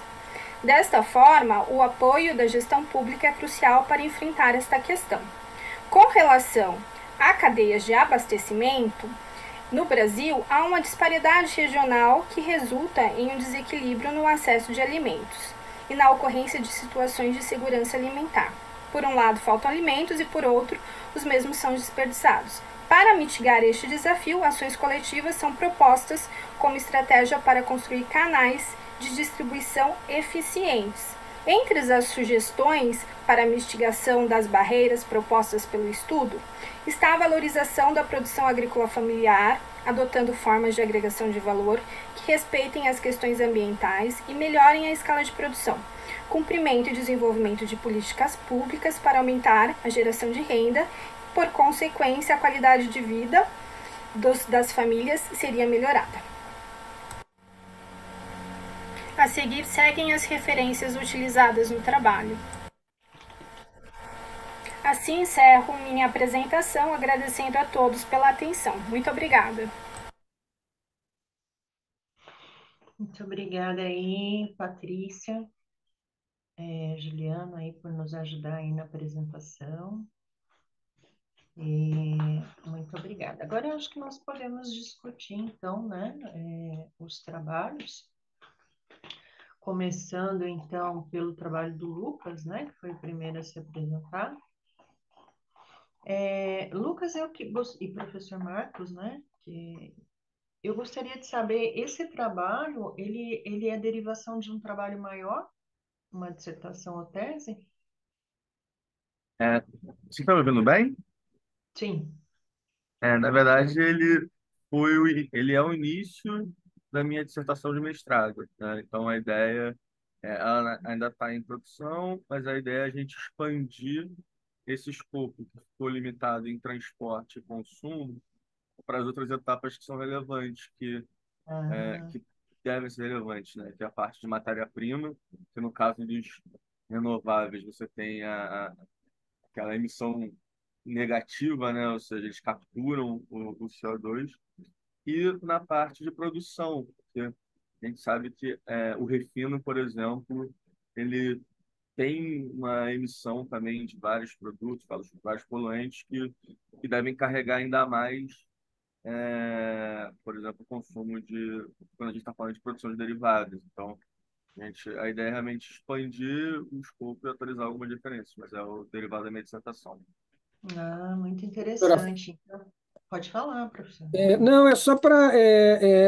Desta forma, o apoio da gestão pública é crucial para enfrentar esta questão. Com relação a cadeias de abastecimento, no Brasil há uma disparidade regional que resulta em um desequilíbrio no acesso de alimentos e na ocorrência de situações de segurança alimentar. Por um lado, faltam alimentos e, por outro, os mesmos são desperdiçados. Para mitigar este desafio, ações coletivas são propostas como estratégia para construir canais de distribuição eficientes. Entre as sugestões para a mitigação das barreiras propostas pelo estudo, está a valorização da produção agrícola familiar, adotando formas de agregação de valor que respeitem as questões ambientais e melhorem a escala de produção, cumprimento e desenvolvimento de políticas públicas para aumentar a geração de renda, por consequência, a qualidade de vida das famílias seria melhorada. A seguir, seguem as referências utilizadas no trabalho. Assim encerro minha apresentação, agradecendo a todos pela atenção. Muito obrigada. Muito obrigada aí, Patrícia, Juliana, aí, por nos ajudar aí na apresentação. E muito obrigada. Agora eu acho que nós podemos discutir, então, né, os trabalhos. Começando, então, pelo trabalho do Lucas, né, que foi o primeiro a se apresentar. Lucas e professor Marcos, né, que eu gostaria de saber, esse trabalho, ele é derivação de um trabalho maior, uma dissertação ou tese? Você está me ouvindo bem? Sim. Na verdade, ele é o início da minha dissertação de mestrado, né? Então, a ideia, ela ainda está em produção, mas a ideia é a gente expandir esse escopo que ficou limitado em transporte e consumo para as outras etapas que são relevantes, que devem ser relevantes, né? Que é a parte de matéria-prima, que no caso dos renováveis você tem aquela emissão negativa, né? Ou seja, eles capturam o CO2, e na parte de produção, porque a gente sabe que o refino, por exemplo, ele tem uma emissão também de vários produtos, vários poluentes que devem carregar ainda mais, por exemplo, o consumo quando a gente está falando de produção de derivados. Então, a ideia é realmente expandir o escopo e atualizar algumas diferenças, mas é o derivado da minha dissertação. Muito interessante. Então, pode falar, professor. Não, é só para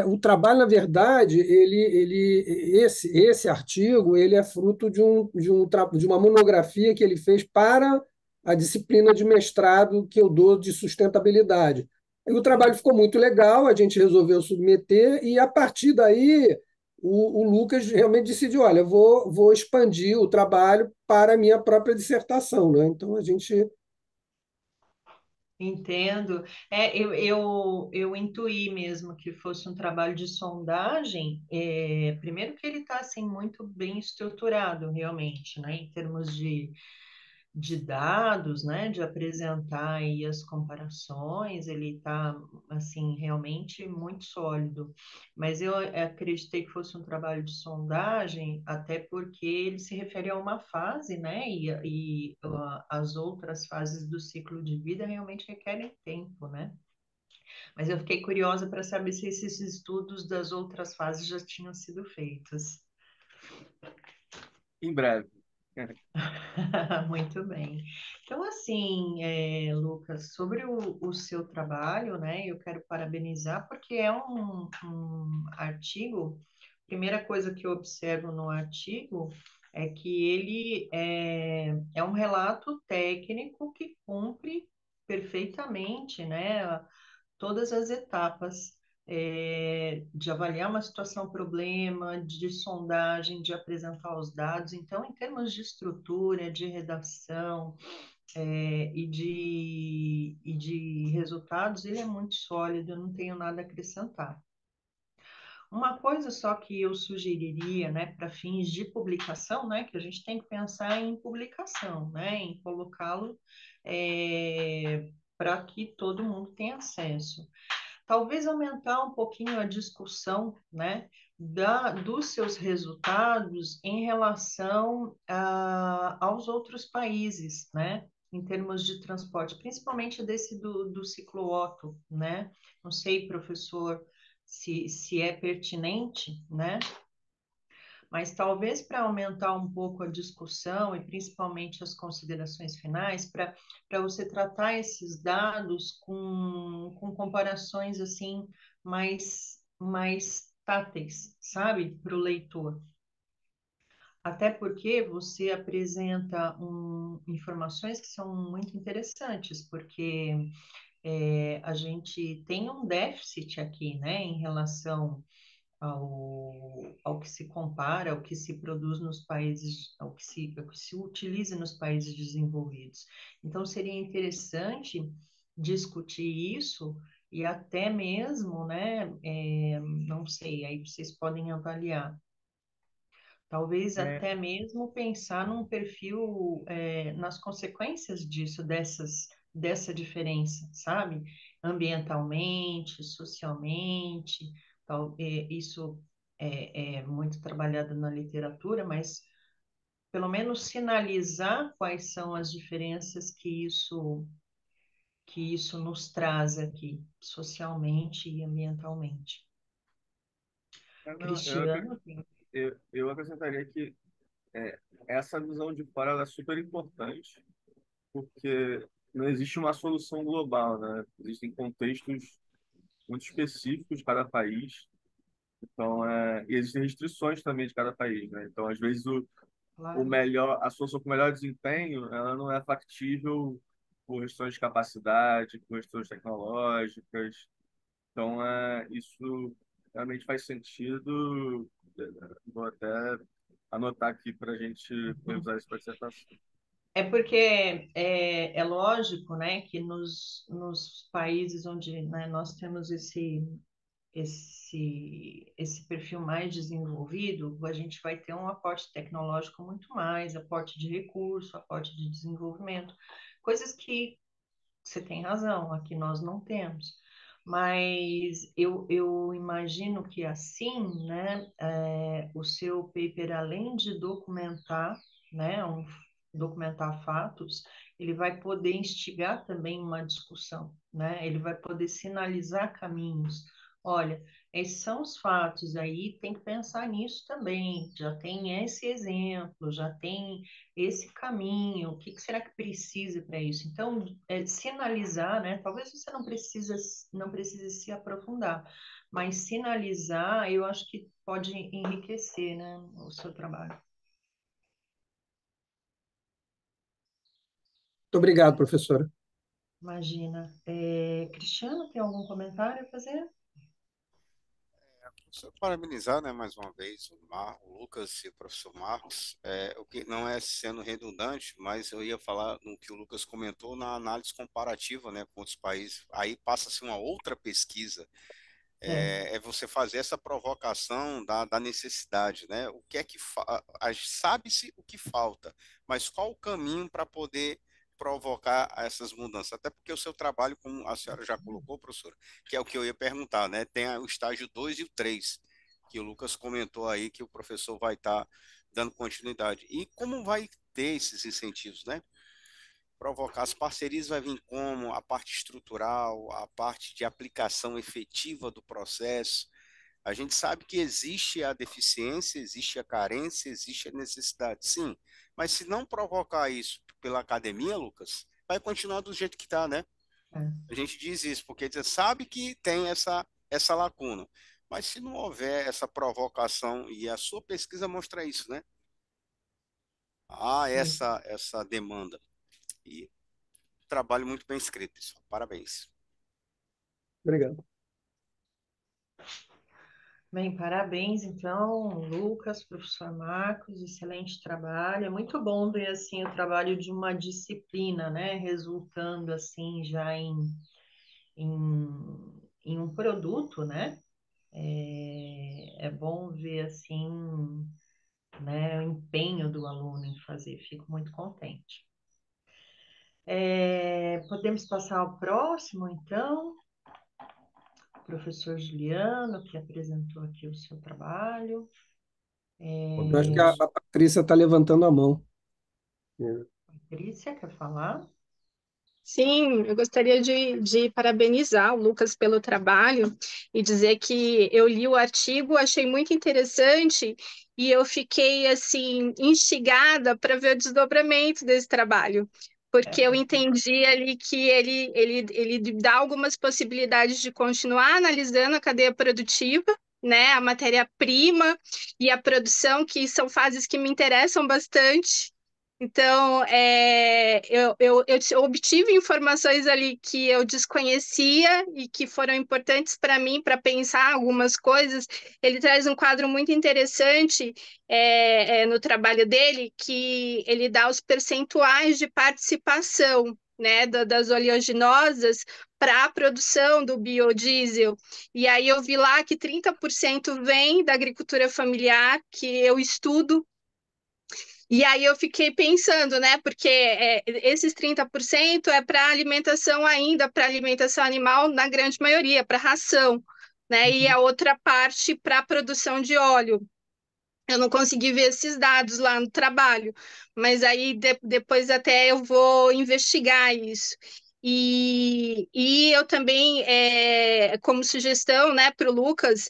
o trabalho, na verdade, esse artigo ele é fruto de uma monografia que ele fez para a disciplina de mestrado que eu dou de sustentabilidade. E o trabalho ficou muito legal, a gente resolveu submeter, e a partir daí o Lucas realmente decidiu, olha, vou expandir o trabalho para a minha própria dissertação, né? Então, a gente... Entendo. Eu intuí mesmo que fosse um trabalho de sondagem. Primeiro que ele está assim, muito bem estruturado, realmente, né, em termos de dados, né, de apresentar aí as comparações, ele está assim realmente muito sólido. Mas eu acreditei que fosse um trabalho de sondagem, até porque ele se refere a uma fase, né, as outras fases do ciclo de vida realmente requerem tempo, né? Mas eu fiquei curiosa para saber se esses estudos das outras fases já tinham sido feitos. Em breve. Muito bem. Então, assim, Lucas, sobre o seu trabalho, né, eu quero parabenizar, porque é um artigo. Primeira coisa que eu observo no artigo é que ele é um relato técnico que cumpre perfeitamente, né, todas as etapas de avaliar uma situação problema, de sondagem, de apresentar os dados. Então, em termos de estrutura, de redação e de resultados, ele é muito sólido, eu não tenho nada a acrescentar. Uma coisa só que eu sugeriria, né, para fins de publicação, né, que a gente tem que pensar em publicação, né, em colocá-lo para que todo mundo tenha acesso. Talvez aumentar um pouquinho a discussão, né, dos seus resultados em relação aos outros países, né, em termos de transporte, principalmente desse do ciclo Otto, né? Não sei, professor, se é pertinente, né? Mas talvez para aumentar um pouco a discussão e principalmente as considerações finais, para você tratar esses dados com comparações assim mais táteis, sabe, para o leitor. Até porque você apresenta informações que são muito interessantes, porque a gente tem um déficit aqui, né, em relação ao que se compara, ao que se produz nos países, ao que se utiliza nos países desenvolvidos. Então, seria interessante discutir isso e até mesmo, né, não sei, aí vocês podem avaliar. Talvez até mesmo pensar num perfil, nas consequências disso, dessa diferença, sabe? Ambientalmente, socialmente, isso é muito trabalhado na literatura, mas pelo menos sinalizar quais são as diferenças que isso nos traz aqui, socialmente e ambientalmente. Não, Cristiano, eu acrescentaria que essa visão de fora ela é super importante, porque não existe uma solução global, né? Existem contextos muito específicos de cada país, então e existem restrições também de cada país, né? Então, às vezes claro. a solução com melhor desempenho, ela não é factível por questões de capacidade, por questões tecnológicas. Então, isso realmente faz sentido. Vou até anotar aqui para a gente usar isso para dissertação. É porque é lógico, né, que nos países onde, né, nós temos esse perfil mais desenvolvido, a gente vai ter um aporte tecnológico muito mais, aporte de recurso, aporte de desenvolvimento, coisas que você tem razão, aqui nós não temos. Mas eu imagino que assim, né, o seu paper, além de documentar, né, documentar fatos, ele vai poder instigar também uma discussão, né? Ele vai poder sinalizar caminhos. Olha, esses são os fatos aí, tem que pensar nisso também. Já tem esse exemplo, já tem esse caminho, o que será que precisa para isso? Então, sinalizar, né? Talvez você não precise se aprofundar, mas sinalizar, eu acho que pode enriquecer, né, o seu trabalho. Muito obrigado, professora. Imagina. Cristiano, tem algum comentário a fazer? Só parabenizar, né, mais uma vez, o Lucas e o professor Marcos. O que não é sendo redundante, mas eu ia falar no que o Lucas comentou na análise comparativa, né, com outros países. Aí passa-se uma outra pesquisa, você fazer essa provocação da necessidade, né? O que é que sabe-se o que falta, mas qual o caminho para poder provocar essas mudanças? Até porque o seu trabalho, como a senhora já colocou, professora, que é o que eu ia perguntar, né? Tem o estágio 2 e o 3 que o Lucas comentou aí, que o professor vai estar dando continuidade. E como vai ter esses incentivos, né? Provocar as parcerias vai vir como a parte estrutural, a parte de aplicação efetiva do processo. A gente sabe que existe a deficiência, existe a carência, existe a necessidade, sim. Mas se não provocar isso pela academia, Lucas, vai continuar do jeito que está, né? É. A gente diz isso porque sabe que tem essa lacuna. Mas se não houver essa provocação, e a sua pesquisa mostra isso, né? Há Sim. essa demanda. E trabalho muito bem escrito, pessoal. Parabéns. Obrigado. Bem, parabéns, então, Lucas, professor Marcos, excelente trabalho. É muito bom ver, assim, o trabalho de uma disciplina, né, resultando, assim, já em um produto, né? É bom ver, assim, né, o empenho do aluno em fazer, fico muito contente. Podemos passar ao próximo, então, professor Juliano, que apresentou aqui o seu trabalho. Eu acho que a Patrícia está levantando a mão. Patrícia, quer falar? Sim, eu gostaria de parabenizar o Lucas pelo trabalho e dizer que eu li o artigo, achei muito interessante e eu fiquei assim instigada para ver o desdobramento desse trabalho, porque eu entendi ali que ele dá algumas possibilidades de continuar analisando a cadeia produtiva, né, a matéria-prima e a produção, que são fases que me interessam bastante. Então, eu obtive informações ali que eu desconhecia e que foram importantes para mim para pensar algumas coisas. Ele traz um quadro muito interessante no trabalho dele, que ele dá os percentuais de participação, né, das oleaginosas para a produção do biodiesel. E aí eu vi lá que 30% vem da agricultura familiar, que eu estudo. E aí eu fiquei pensando, né? Porque esses 30% é para alimentação ainda, para alimentação animal, na grande maioria, para ração, né? E a outra parte para a produção de óleo. Eu não consegui ver esses dados lá no trabalho, mas aí depois até eu vou investigar isso. E eu também, como sugestão, né, para o Lucas,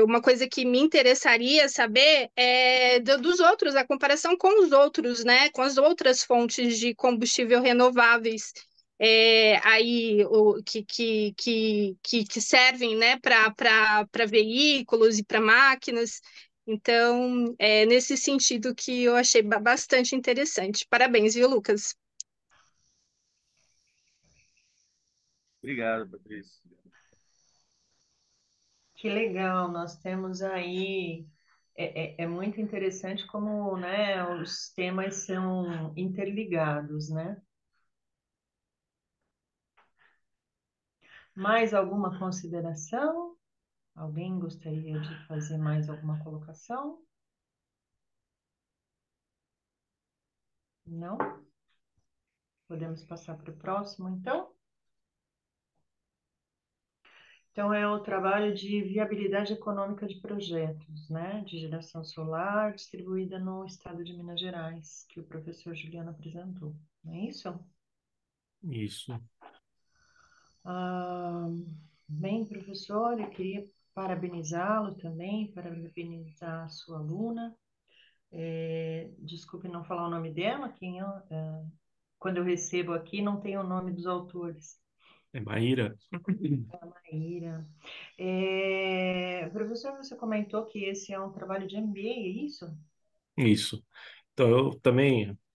uma coisa que me interessaria saber é dos outros, a comparação com os outros, né, com as outras fontes de combustível renováveis. Que servem, né, para veículos e para máquinas. Então, é nesse sentido que eu achei bastante interessante. Parabéns, viu, Lucas? Obrigado, Patrícia. Que legal, nós temos aí. É muito interessante como, né, os temas são interligados, né? Mais alguma consideração? Alguém gostaria de fazer mais alguma colocação? Não? Podemos passar para o próximo, então? Então, é o trabalho de viabilidade econômica de projetos, né, de geração solar distribuída no estado de Minas Gerais, que o professor Juliano apresentou, não é isso? Isso. Ah, bem, professor, eu queria parabenizá-lo também, parabenizar a sua aluna. Desculpe não falar o nome dela, quando eu recebo aqui não tem o nome dos autores. É Maíra. Maíra. Professor, você comentou que esse é um trabalho de MBA, é isso? Isso. Então,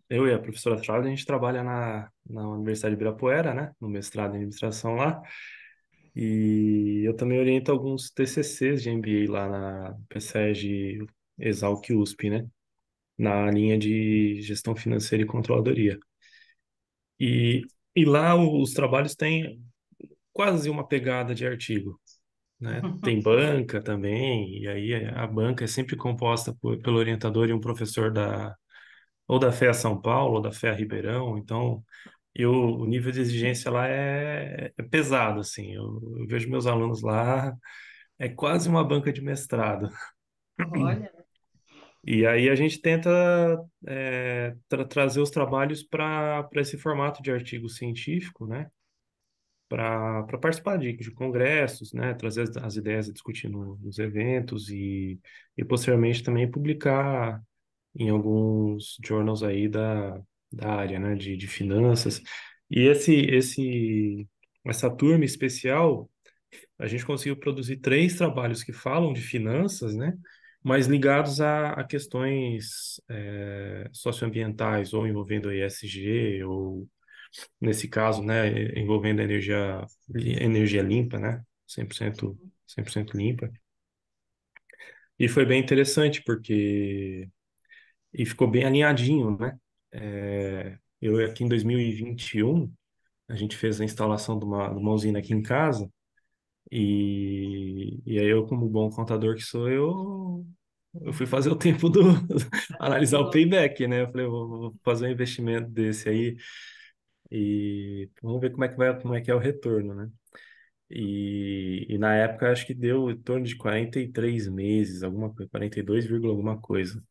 eu e a professora Charles, a gente trabalha na Universidade de Ibirapuera, né? No mestrado em administração lá. E eu também oriento alguns TCCs de MBA lá na PSEG Exalc USP, né? Na linha de gestão financeira e controladoria. E, e lá os trabalhos têm quase uma pegada de artigo, né? Tem banca também, e aí a banca é sempre composta pelo orientador e um professor ou da FEA São Paulo, ou da FEA Ribeirão, então o nível de exigência lá é pesado, assim, eu vejo meus alunos lá, é quase uma banca de mestrado. Olha, E aí a gente tenta trazer os trabalhos para esse formato de artigo científico, né? Para participar de congressos, né? Trazer as ideias a discutir nos eventos e posteriormente também publicar em alguns journals aí da área, né? De finanças. E essa turma especial a gente conseguiu produzir 3 trabalhos que falam de finanças, né? Mas ligados a questões socioambientais, ou envolvendo ESG, ou, nesse caso, né, envolvendo energia limpa, né? 100% limpa. E foi bem interessante, porque... E ficou bem alinhadinho, né? Eu aqui em 2021, a gente fez a instalação de uma usina aqui em casa, e aí eu, como bom contador que sou, eu fui fazer o tempo analisar o payback, né? Eu falei, vou fazer um investimento desse aí e vamos ver como é que é o retorno, né? E na época acho que deu em torno de 43 meses, alguma coisa, 42, alguma coisa.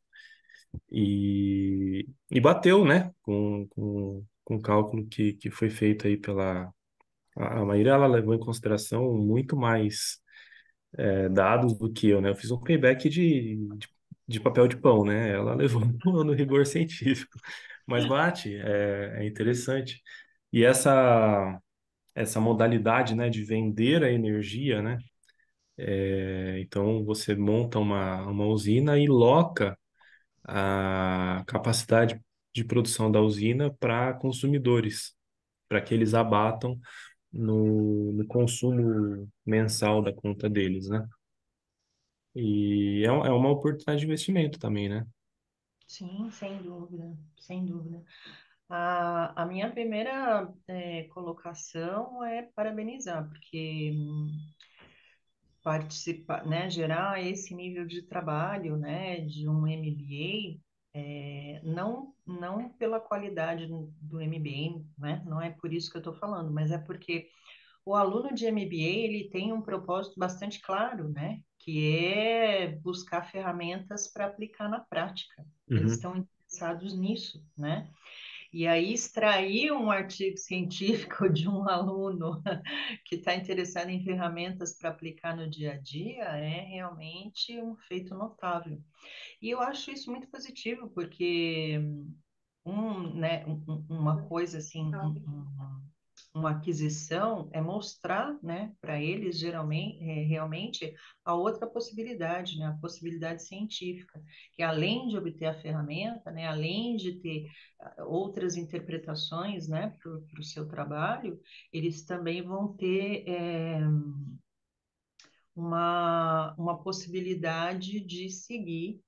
E bateu, né? Com o cálculo que foi feito aí pela... A Maíra, ela levou em consideração muito mais dados do que eu, né? Eu fiz um payback de papel de pão, né? Ela levou no rigor científico. Mas bate, é interessante. E essa modalidade, né, de vender a energia, né? Então você monta uma usina e loca a capacidade de produção da usina para consumidores, para que eles abatam no consumo mensal da conta deles, né? E é uma oportunidade de investimento também, né? sim, sem dúvida, sem dúvida. A minha primeira colocação é parabenizar, porque participar, né, gerar esse nível de trabalho, né, de um MBA, não pela qualidade do MBA, né, não é por isso que eu estou falando, mas é porque o aluno de MBA, ele tem um propósito bastante claro, né, que é buscar ferramentas para aplicar na prática. Eles Uhum. estão interessados nisso, né? E aí, extrair um artigo científico de um aluno que está interessado em ferramentas para aplicar no dia a dia é realmente um feito notável. E eu acho isso muito positivo, porque uma coisa assim, uma aquisição é mostrar, né, para eles geralmente, realmente a outra possibilidade, né, a possibilidade científica, que além de obter a ferramenta, né, além de ter outras interpretações, né, para o seu trabalho, eles também vão ter uma possibilidade de seguir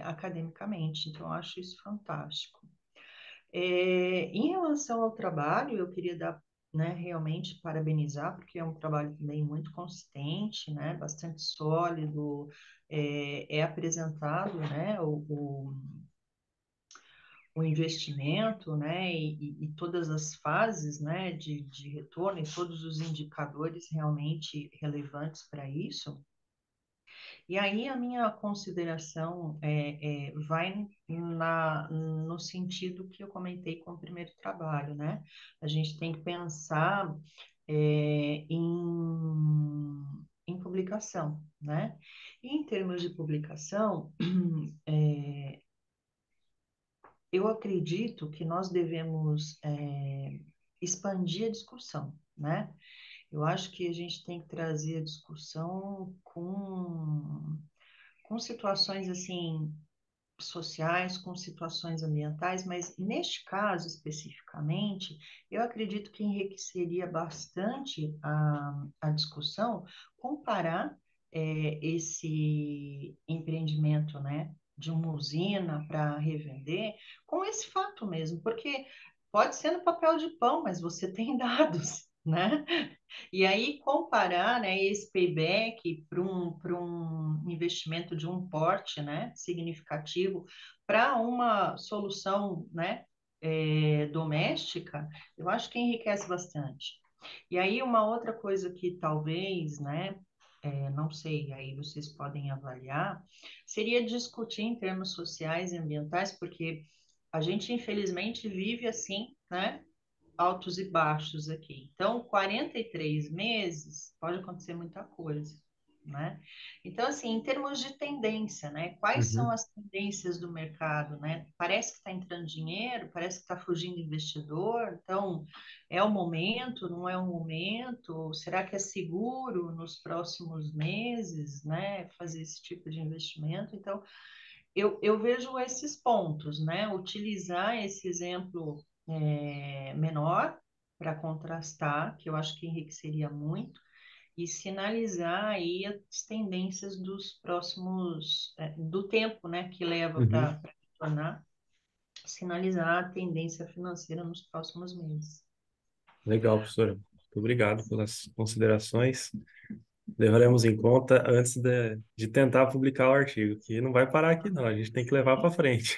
academicamente. Então, eu acho isso fantástico. Em relação ao trabalho, eu queria dar, né, realmente parabenizar, porque é um trabalho também muito consistente, né, bastante sólido, é apresentado, né, o investimento, né, e todas as fases, né, de retorno e todos os indicadores realmente relevantes para isso. E aí a minha consideração vai no sentido que eu comentei com o primeiro trabalho, né? A gente tem que pensar em publicação, né? E em termos de publicação, eu acredito que nós devemos expandir a discussão, né? Eu acho que a gente tem que trazer a discussão com situações assim sociais, com situações ambientais, mas neste caso especificamente, eu acredito que enriqueceria bastante a discussão comparar esse empreendimento, né, de uma usina para revender com esse fato mesmo, porque pode ser no papel de pão, mas você tem dados, né? E aí comparar, né, esse payback para um investimento de um porte, né, significativo para uma solução, né, doméstica, eu acho que enriquece bastante. E aí uma outra coisa que talvez, né, não sei, aí vocês podem avaliar, seria discutir em termos sociais e ambientais, porque a gente infelizmente vive assim, né, altos e baixos aqui. Então, 43 meses pode acontecer muita coisa, né? Então, assim, em termos de tendência, né? Quais são Uhum. as tendências do mercado, né? Parece que está entrando dinheiro, parece que está fugindo investidor. Então, é o momento, não é o momento? Será que é seguro nos próximos meses, né? Fazer esse tipo de investimento? Então, eu vejo esses pontos, né? Utilizar esse exemplo menor para contrastar, que eu acho que enriqueceria muito, e sinalizar aí as tendências dos próximos, do tempo, né, que leva Uhum. para retornar, sinalizar a tendência financeira nos próximos meses. Legal, professora. Muito obrigado pelas considerações. Levaremos em conta antes de tentar publicar o artigo, que não vai parar aqui, não. A gente tem que levar para frente.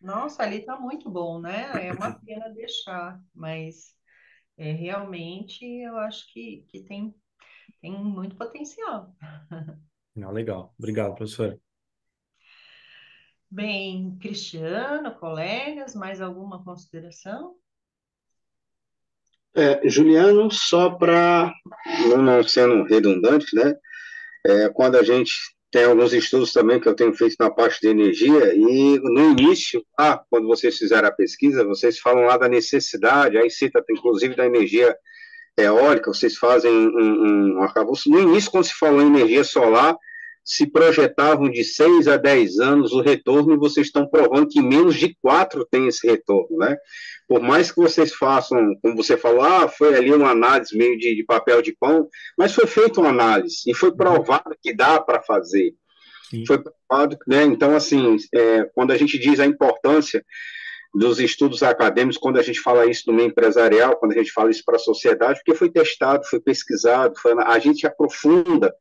Nossa, ali está muito bom, né? É uma pena deixar, mas realmente eu acho que tem muito potencial. Não, legal. Obrigado, professora. Bem, Cristiano, colegas, mais alguma consideração? Juliano, só para não sendo redundante, né? Quando a gente tem alguns estudos também que eu tenho feito na parte de energia, e no início, quando vocês fizeram a pesquisa, vocês falam lá da necessidade, aí cita inclusive da energia eólica, vocês fazem um arcabouço. No início, quando se falou em energia solar, se projetavam de 6 a 10 anos o retorno, e vocês estão provando que em menos de 4 tem esse retorno, né? Por mais que vocês façam, como você falou, foi ali uma análise meio de papel de pão, mas foi feita uma análise, e foi provado que dá para fazer. Sim. Foi provado, né? Então, assim, quando a gente diz a importância dos estudos acadêmicos, quando a gente fala isso no meio empresarial, quando a gente fala isso para a sociedade, porque foi testado, foi pesquisado, a gente aprofunda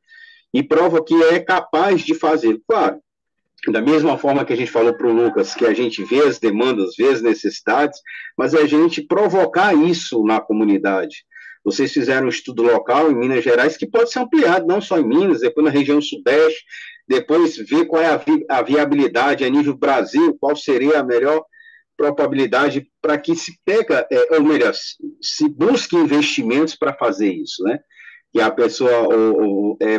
e prova que é capaz de fazer. Claro, da mesma forma que a gente falou para o Lucas, que a gente vê as demandas, vê as necessidades, mas a gente provocar isso na comunidade. Vocês fizeram um estudo local em Minas Gerais que pode ser ampliado, não só em Minas, depois na região sudeste, depois ver qual é a viabilidade a nível Brasil, qual seria a melhor probabilidade para que se pega, ou melhor, se busque investimentos para fazer isso, né? Que a pessoa,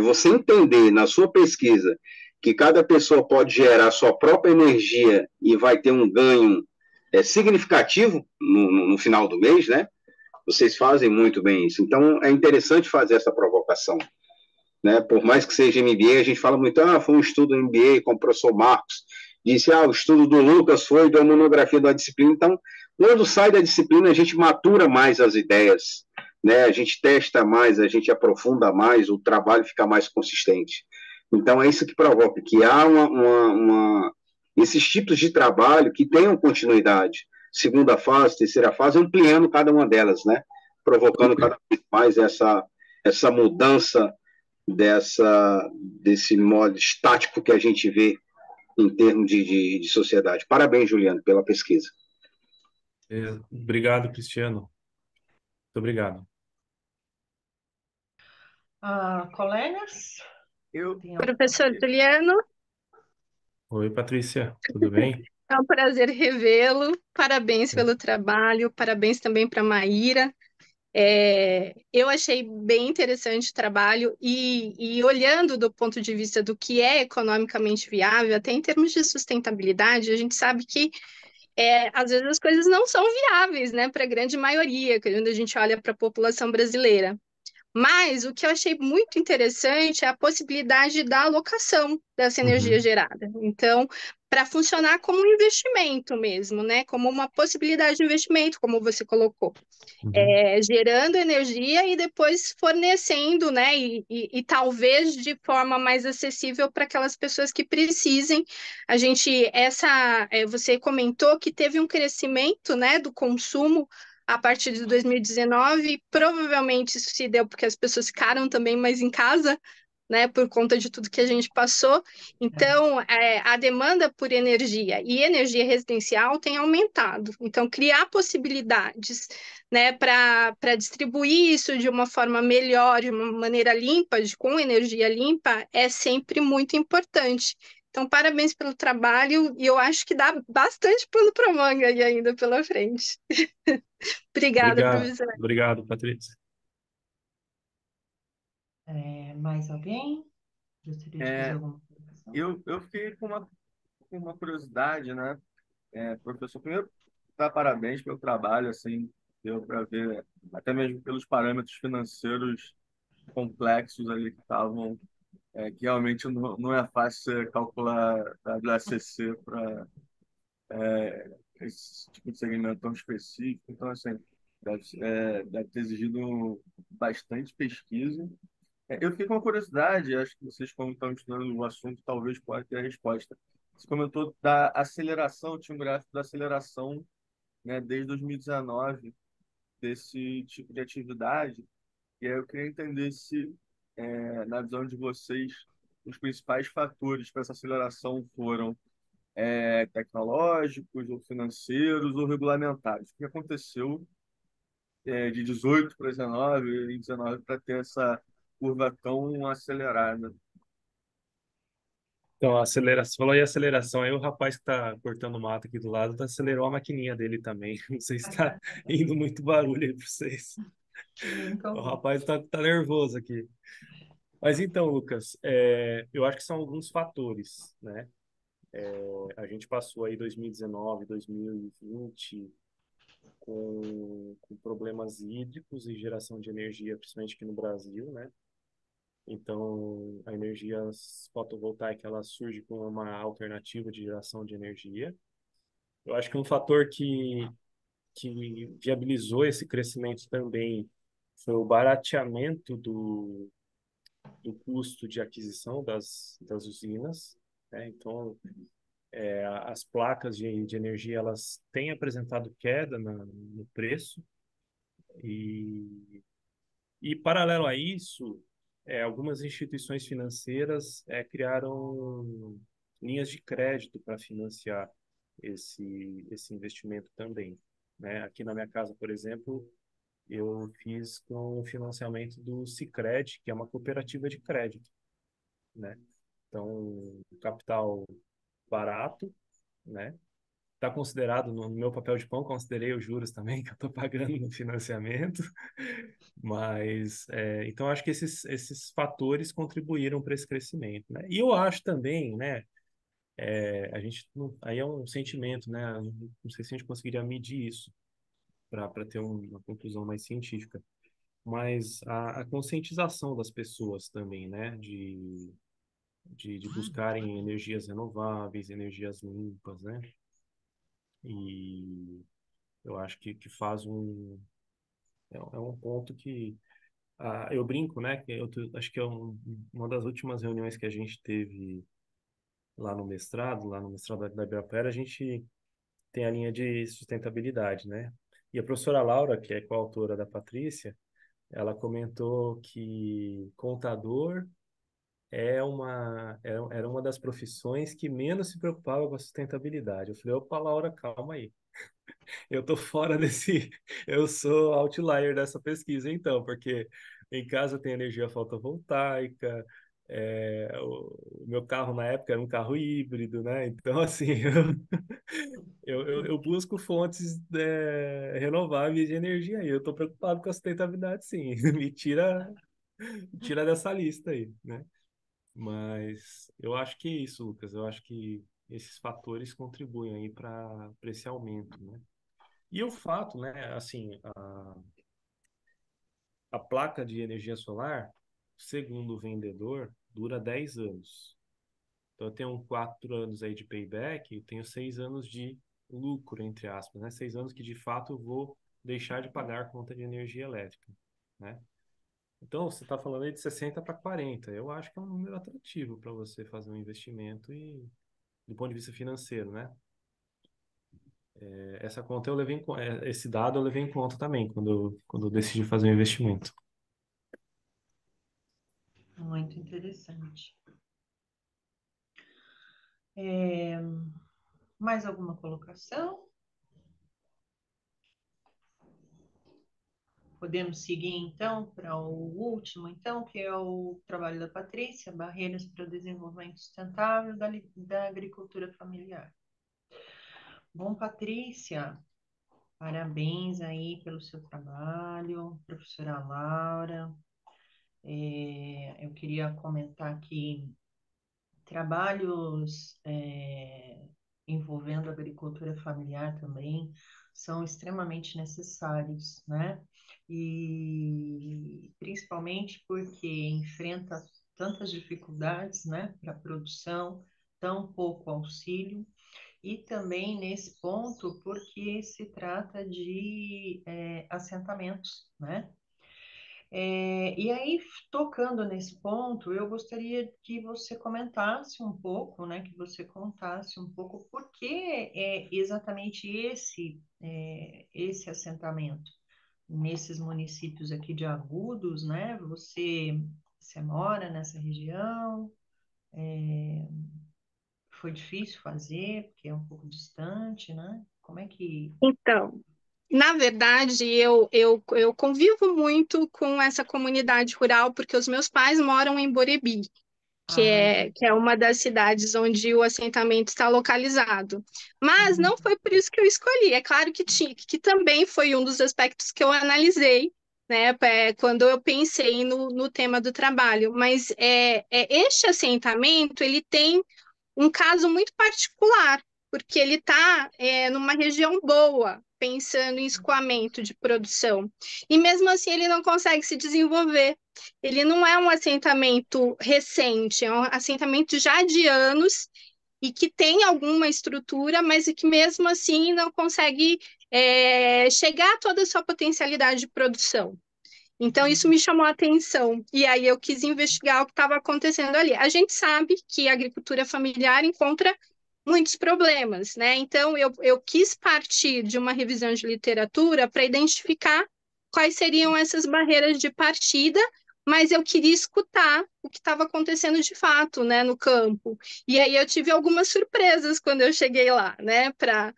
você entender na sua pesquisa que cada pessoa pode gerar a sua própria energia e vai ter um ganho significativo no final do mês, né? Vocês fazem muito bem isso. Então, é interessante fazer essa provocação, né? Por mais que seja MBA, a gente fala muito, foi um estudo MBA com o professor Marcos, disse, o estudo do Lucas foi da monografia da disciplina. Então, quando sai da disciplina, a gente matura mais as ideias, né? A gente testa mais, a gente aprofunda mais, o trabalho fica mais consistente. Então, é isso que provoca, que há esses tipos de trabalho que tenham continuidade. Segunda fase, terceira fase, ampliando cada uma delas, né? Provocando cada vez mais essa mudança desse modo estático que a gente vê em termos de sociedade. Parabéns, Juliano, pela pesquisa. Obrigado, Cristiano. Muito obrigado. Colegas? Professor Juliano, Oi, Patrícia, tudo bem? é um prazer revê-lo. Parabéns pelo trabalho, parabéns também para a Maíra. Eu achei bem interessante o trabalho e olhando do ponto de vista do que é economicamente viável, até em termos de sustentabilidade, a gente sabe que às vezes as coisas não são viáveis, né, para a grande maioria, quando a gente olha para a população brasileira. Mas o que eu achei muito interessante é a possibilidade da alocação dessa energia Uhum, gerada. Então, para funcionar como um investimento mesmo, né? Como uma possibilidade de investimento, como você colocou, uhum. gerando energia e depois fornecendo, né? E talvez de forma mais acessível para aquelas pessoas que precisem. Você comentou que teve um crescimento, né, do consumo a partir de 2019, provavelmente isso se deu porque as pessoas ficaram também mais em casa, né, por conta de tudo que a gente passou. Então, a demanda por energia e energia residencial tem aumentado. Então, criar possibilidades, né, para distribuir isso de uma forma melhor, de uma maneira limpa, com energia limpa, é sempre muito importante. Então, parabéns pelo trabalho e eu acho que dá bastante pano para manga aí ainda pela frente. Obrigada, Obrigado, professor. obrigado, Patrícia. Mais alguém gostaria de fazer É, alguma colocação? eu fiquei com uma curiosidade, né? Professor, primeiro, dar parabéns pelo trabalho, assim, deu para ver, até mesmo pelos parâmetros financeiros complexos ali que estavam, que realmente não é fácil você calcular a WACC para esse tipo de segmento tão específico. Então, assim, deve ter exigido bastante pesquisa. Eu fiquei com uma curiosidade, acho que vocês, como estão estudando o assunto, talvez possam ter a resposta. Você comentou da aceleração, tinha um gráfico da aceleração, né, desde 2019 desse tipo de atividade. E aí eu queria entender se, na visão de vocês, os principais fatores para essa aceleração foram tecnológicos, ou financeiros, ou regulamentares. O que aconteceu de 18 para 19 e 19 para ter essa curva tão acelerada? Então, a aceleração, falou aí aceleração, aí o rapaz que está cortando mato aqui do lado acelerou a maquininha dele também. Não sei se está indo muito barulho aí para vocês. Nunca O ouvi. rapaz tá nervoso aqui. Mas então, Lucas, eu acho que são alguns fatores, né? A gente passou aí 2019, 2020 com problemas hídricos e geração de energia, principalmente aqui no Brasil, né? Então, a energia fotovoltaica ela surge como uma alternativa de geração de energia. Eu acho que um fator que viabilizou esse crescimento também foi o barateamento do custo de aquisição das usinas, né? Então, as placas de energia elas têm apresentado queda no preço e paralelo a isso, algumas instituições financeiras criaram linhas de crédito para financiar esse investimento também, né? Aqui na minha casa, por exemplo, eu fiz com o financiamento do Sicredi, que é uma cooperativa de crédito, né? Então, capital barato, né? Está considerado no meu papel de pão, considerei os juros também que eu estou pagando no financiamento, mas então acho que esses fatores contribuíram para esse crescimento, né? E eu acho também, né? A gente aí é um sentimento, né? Não sei se a gente conseguiria medir isso para ter uma conclusão mais científica, mas a conscientização das pessoas também, né? De buscarem energias renováveis, energias limpas, né? E eu acho que faz um ponto que eu brinco, né? Que acho que uma das últimas reuniões que a gente teve lá no mestrado da Ibirapuera, a gente tem a linha de sustentabilidade, né? E a professora Laura, que é coautora da Patrícia, ela comentou que contador era uma das profissões que menos se preocupava com a sustentabilidade. Eu falei, opa, Laura, calma aí. Eu tô fora desse. Eu sou outlier dessa pesquisa, então, porque em casa tem energia fotovoltaica, o meu carro na época era um carro híbrido, né? Então, assim, eu busco fontes renováveis de energia e eu tô preocupado com a sustentabilidade, sim. Me tira dessa lista aí, né? Mas eu acho que é isso, Lucas. Eu acho que esses fatores contribuem aí para esse aumento, né? E o fato, né, assim, A placa de energia solar, segundo o vendedor, dura 10 anos. Então, eu tenho 4 anos aí de payback e tenho 6 anos de lucro, entre aspas, né? 6 anos que, de fato, eu vou deixar de pagar a conta de energia elétrica, né? Então, você está falando aí de 60 para 40. Eu acho que é um número atrativo para você fazer um investimento e, do ponto de vista financeiro, né? Essa conta eu levei esse dado eu levei em conta também quando eu decidi fazer um investimento. Muito interessante. Mais alguma colocação? Podemos seguir, então, para o último, então, que é o trabalho da Patrícia, Barreiras para o Desenvolvimento Sustentável da Agricultura Familiar. Bom, Patrícia, parabéns aí pelo seu trabalho, professora Laura. Eu queria comentar aqui trabalhos envolvendo a agricultura familiar também são extremamente necessários, né? E principalmente porque enfrenta tantas dificuldades, né, para a produção, tão pouco auxílio, e também nesse ponto porque se trata de assentamentos, né? E aí, tocando nesse ponto, eu gostaria que você comentasse um pouco, né, que você contasse um pouco por que é exatamente esse assentamento nesses municípios aqui de Agudos, né? Você mora nessa região? Foi difícil fazer, porque é um pouco distante, né? Como é que... Então, na verdade, eu convivo muito com essa comunidade rural, porque os meus pais moram em Borebi, entendi. que é uma das cidades onde o assentamento está localizado. Mas Uhum. não foi por isso que eu escolhi. É claro que também foi um dos aspectos que eu analisei, né, quando eu pensei no tema do trabalho. Mas este assentamento, ele tem um caso muito particular, porque ele está numa região boa, pensando em escoamento de produção. E mesmo assim ele não consegue se desenvolver. Ele não é um assentamento recente, é um assentamento já de anos e que tem alguma estrutura, mas que mesmo assim não consegue chegar a toda a sua potencialidade de produção. Então, isso me chamou a atenção. E aí eu quis investigar o que estava acontecendo ali. A gente sabe que a agricultura familiar encontra muitos problemas, né? Então, eu quis partir de uma revisão de literatura para identificar quais seriam essas barreiras de partida, mas eu queria escutar o que estava acontecendo de fato, né, no campo. E aí eu tive algumas surpresas quando eu cheguei lá, né, para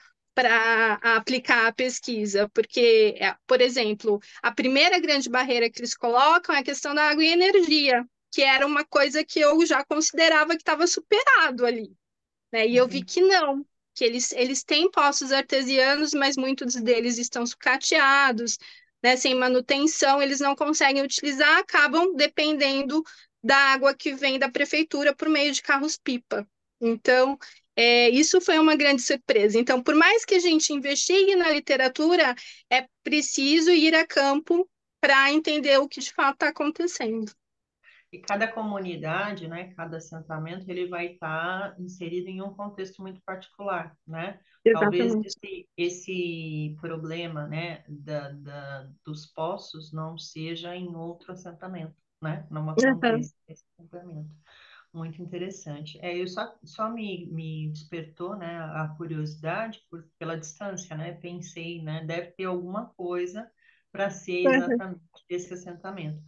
aplicar a pesquisa, porque, por exemplo, a primeira grande barreira que eles colocam é a questão da água e energia, que era uma coisa que eu já considerava que estava superado ali, né? E eu vi que não, que eles têm poços artesianos, mas muitos deles estão sucateados, né? Sem manutenção, eles não conseguem utilizar, acabam dependendo da água que vem da prefeitura por meio de carros-pipa. Então, isso foi uma grande surpresa. Então, por mais que a gente investigue na literatura, é preciso ir a campo para entender o que de fato está acontecendo. E cada comunidade, né, cada assentamento, ele vai estar inserido em um contexto muito particular, né? Talvez Exatamente. esse problema, né, dos poços não seja em outro assentamento, né? Não Uhum. aconteça esse assentamento. Muito interessante. Eu só me despertou, né, a curiosidade pela distância, né? Pensei, né, deve ter alguma coisa para ser Uhum. exatamente esse assentamento.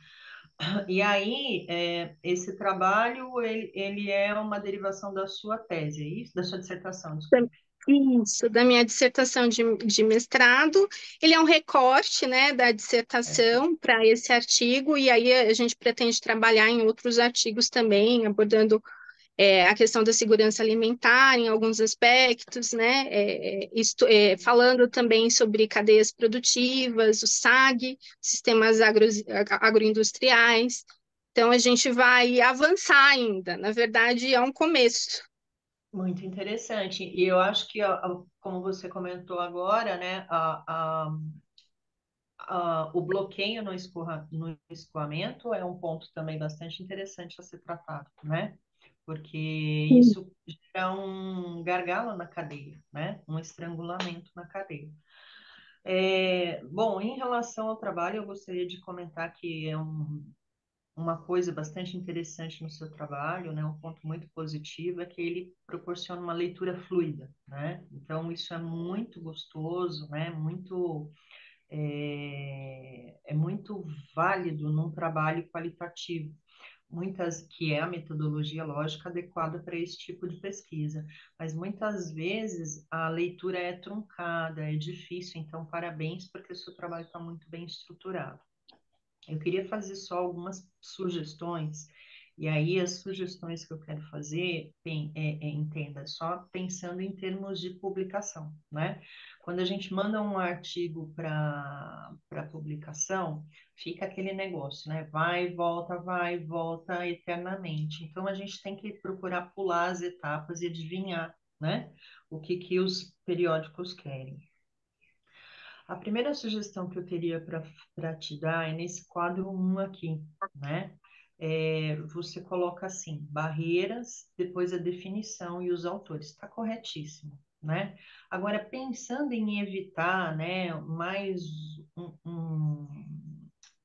E aí, esse trabalho, ele é uma derivação da sua tese, é isso? Da sua dissertação, desculpe. Isso, da minha dissertação de mestrado. Ele é um recorte, né, da dissertação para esse artigo, e aí a gente pretende trabalhar em outros artigos também, abordando a questão da segurança alimentar em alguns aspectos, né, falando também sobre cadeias produtivas, o SAG, sistemas agroindustriais. Então, a gente vai avançar ainda, na verdade, é um começo. Muito interessante. E eu acho que, como você comentou agora, né, o bloqueio no escoamento é um ponto também bastante interessante a ser tratado, né? Porque isso gera um gargalo na cadeia, né? Um estrangulamento na cadeia. Bom, em relação ao trabalho, eu gostaria de comentar que é uma coisa bastante interessante no seu trabalho, né? Um ponto muito positivo é que ele proporciona uma leitura fluida, né? Então, isso é muito gostoso, né? É muito válido num trabalho qualitativo, que é a metodologia lógica adequada para esse tipo de pesquisa, mas muitas vezes a leitura é truncada, é difícil, então parabéns porque o seu trabalho está muito bem estruturado. Eu queria fazer só algumas sugestões, e aí as sugestões que eu quero fazer, entenda, só pensando em termos de publicação, né? Quando a gente manda um artigo para publicação, fica aquele negócio, né? Vai e volta eternamente. Então a gente tem que procurar pular as etapas e adivinhar, né? O que os periódicos querem. A primeira sugestão que eu teria para te dar é nesse quadro 1 aqui, né? Você coloca assim, barreiras, depois a definição e os autores. Está corretíssimo, né? Agora, pensando em evitar, né, mais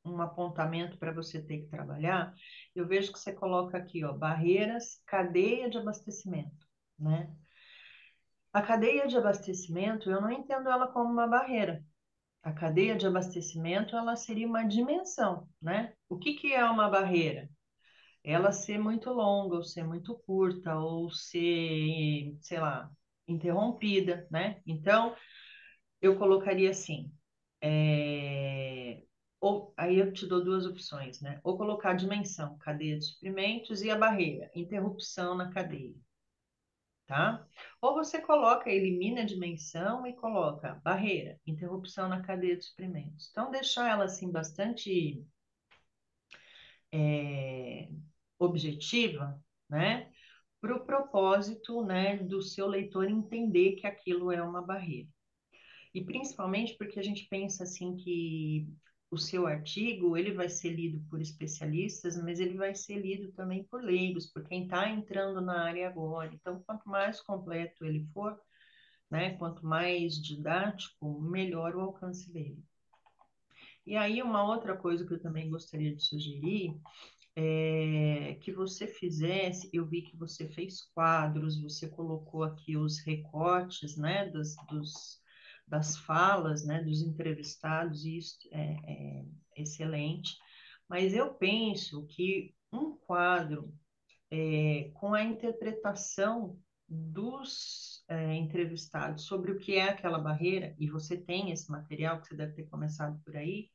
um apontamento para você ter que trabalhar, eu vejo que você coloca aqui, ó, barreiras, cadeia de abastecimento, né? A cadeia de abastecimento, eu não entendo ela como uma barreira. A cadeia de abastecimento, ela seria uma dimensão, né? O que é uma barreira? Ela ser muito longa, ou ser muito curta, ou ser, sei lá, interrompida, né? Então, eu colocaria assim, ou, aí eu te dou duas opções, né? Ou colocar a dimensão, cadeia de suprimentos, e a barreira, interrupção na cadeia. Tá? Ou você coloca, elimina a dimensão e coloca barreira, interrupção na cadeia de suprimentos. Então, deixar ela assim bastante objetiva, né? Para o propósito, né, do seu leitor entender que aquilo é uma barreira. E principalmente porque a gente pensa assim que o seu artigo ele vai ser lido por especialistas, mas ele vai ser lido também por leigos, por quem está entrando na área agora. Então, quanto mais completo ele for, né, quanto mais didático, melhor o alcance dele. E aí, uma outra coisa que eu também gostaria de sugerir é que você fizesse, eu vi que você fez quadros, você colocou aqui os recortes, né, das falas, né, dos entrevistados, e isso é excelente, mas eu penso que um quadro com a interpretação dos entrevistados sobre o que é aquela barreira, e você tem esse material que você deve ter começado por aí,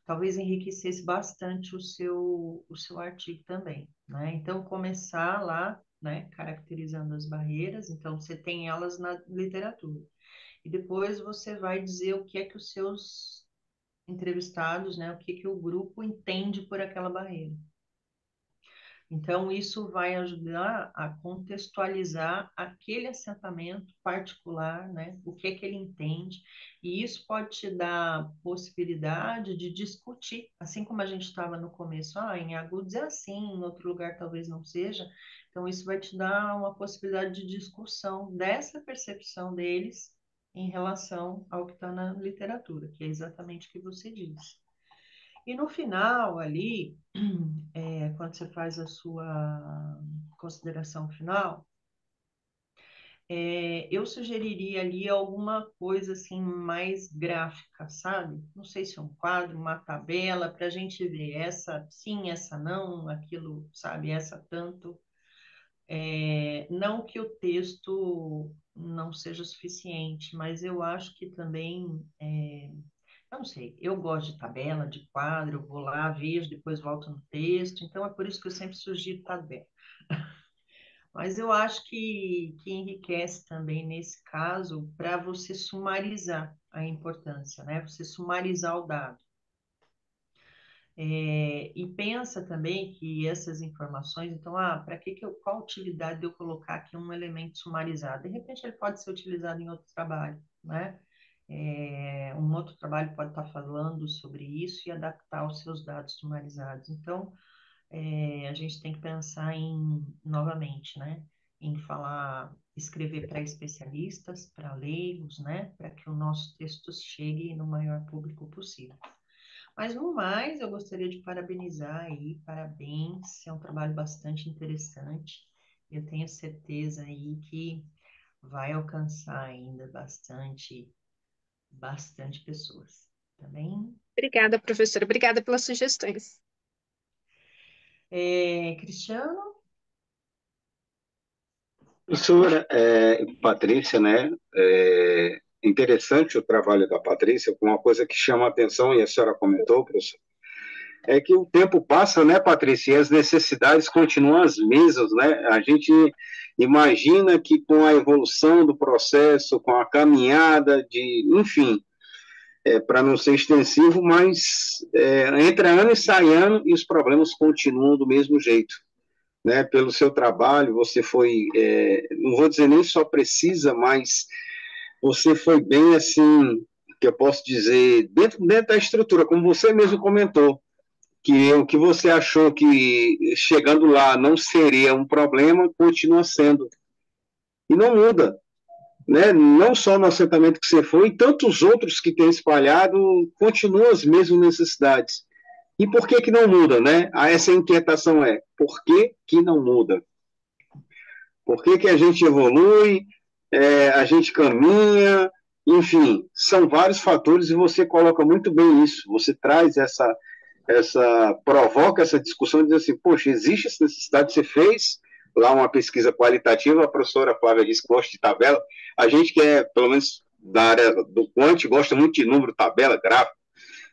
talvez enriquecesse bastante o seu artigo também, né? Então, começar lá, né, caracterizando as barreiras, então você tem elas na literatura. E depois você vai dizer o que é que os seus entrevistados, né, o que que o grupo entende por aquela barreira. Então, isso vai ajudar a contextualizar aquele assentamento particular, né? O que é que ele entende, e isso pode te dar possibilidade de discutir, assim como a gente estava no começo, em Agudos é assim, em outro lugar talvez não seja, então isso vai te dar uma possibilidade de discussão dessa percepção deles em relação ao que está na literatura, que é exatamente o que você disse. E no final, ali, quando você faz a sua consideração final, eu sugeriria ali alguma coisa assim mais gráfica, sabe? Não sei se é um quadro, uma tabela, para a gente ver essa sim, essa não, aquilo, sabe? Essa tanto. Não que o texto não seja suficiente, mas eu acho que também eu não sei, eu gosto de tabela, de quadro, eu vou lá, vejo, depois volto no texto, então é por isso que eu sempre sugiro tabela. Mas eu acho que enriquece também nesse caso para você sumarizar a importância, né? Você sumarizar o dado. E pensa também que essas informações, então, para qual utilidade de eu colocar aqui um elemento sumarizado? De repente ele pode ser utilizado em outro trabalho, né? Um outro trabalho pode estar falando sobre isso e adaptar os seus dados sumarizados. Então, a gente tem que pensar novamente, né, em escrever para especialistas, para leigos, né, para que o nosso texto chegue no maior público possível. Mas, no mais, eu gostaria de parabenizar aí, parabéns, é um trabalho bastante interessante. Eu tenho certeza aí que vai alcançar ainda bastante pessoas, tá bem? Obrigada, professora. Obrigada pelas sugestões. Cristiano? Professora Patrícia, né? Interessante o trabalho da Patrícia, com uma coisa que chama a atenção, e a senhora comentou, professor, é que o tempo passa, né, Patrícia, e as necessidades continuam as mesmas, né? A gente imagina que com a evolução do processo, com a caminhada enfim, para não ser extensivo, mas entra ano e sai ano e os problemas continuam do mesmo jeito. Né, pelo seu trabalho, você foi, não vou dizer nem só precisa, mas você foi bem assim, que eu posso dizer, dentro da estrutura, como você mesmo comentou, que o que você achou que chegando lá não seria um problema, continua sendo. E não muda. Né? Não só no assentamento que você foi, e tantos outros que tem espalhado, continuam as mesmas necessidades. E por que não muda, né? Essa inquietação por que não muda? Por que a gente evolui, a gente caminha, enfim, são vários fatores e você coloca muito bem isso. Você traz provoca essa discussão e diz assim, poxa, existe essa necessidade, você fez lá uma pesquisa qualitativa, a professora Flávia disse que gosta de tabela, a gente que é, pelo menos da área do quant, gosta muito de número, tabela, gráfico,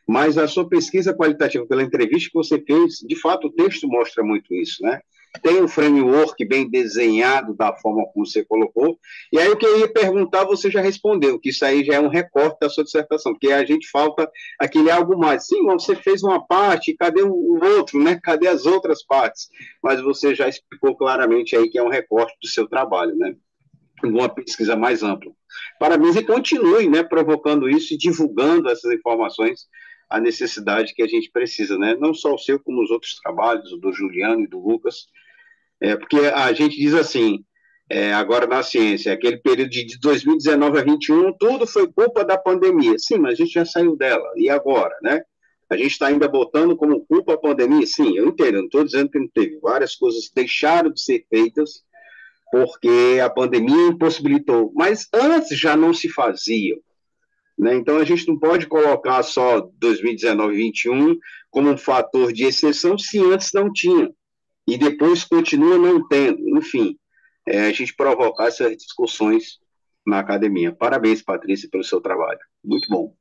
mas a sua pesquisa qualitativa, pela entrevista que você fez, de fato, o texto mostra muito isso, né? Tem um framework bem desenhado da forma como você colocou, e aí o que eu ia perguntar, você já respondeu, que isso aí já é um recorte da sua dissertação, porque a gente falta aquele algo mais. Sim, você fez uma parte, cadê o outro, né? Cadê as outras partes? Mas você já explicou claramente aí que é um recorte do seu trabalho, né? Uma pesquisa mais ampla. Parabéns e continue, né, provocando isso e divulgando essas informações, a necessidade que a gente precisa, né? Não só o seu, como os outros trabalhos, o do Juliano e do Lucas, porque a gente diz assim, agora na ciência, aquele período de 2019 a 2021, tudo foi culpa da pandemia. Sim, mas a gente já saiu dela. E agora, né? A gente está ainda botando como culpa a pandemia? Sim, eu entendo, não estou dizendo que não teve. Várias coisas deixaram de ser feitas porque a pandemia impossibilitou. Mas antes já não se fazia. Né? Então, a gente não pode colocar só 2019 e 2021 como um fator de exceção se antes não tinha. E depois continua não tendo. Enfim, a gente provocar essas discussões na academia. Parabéns, Patrícia, pelo seu trabalho. Muito bom.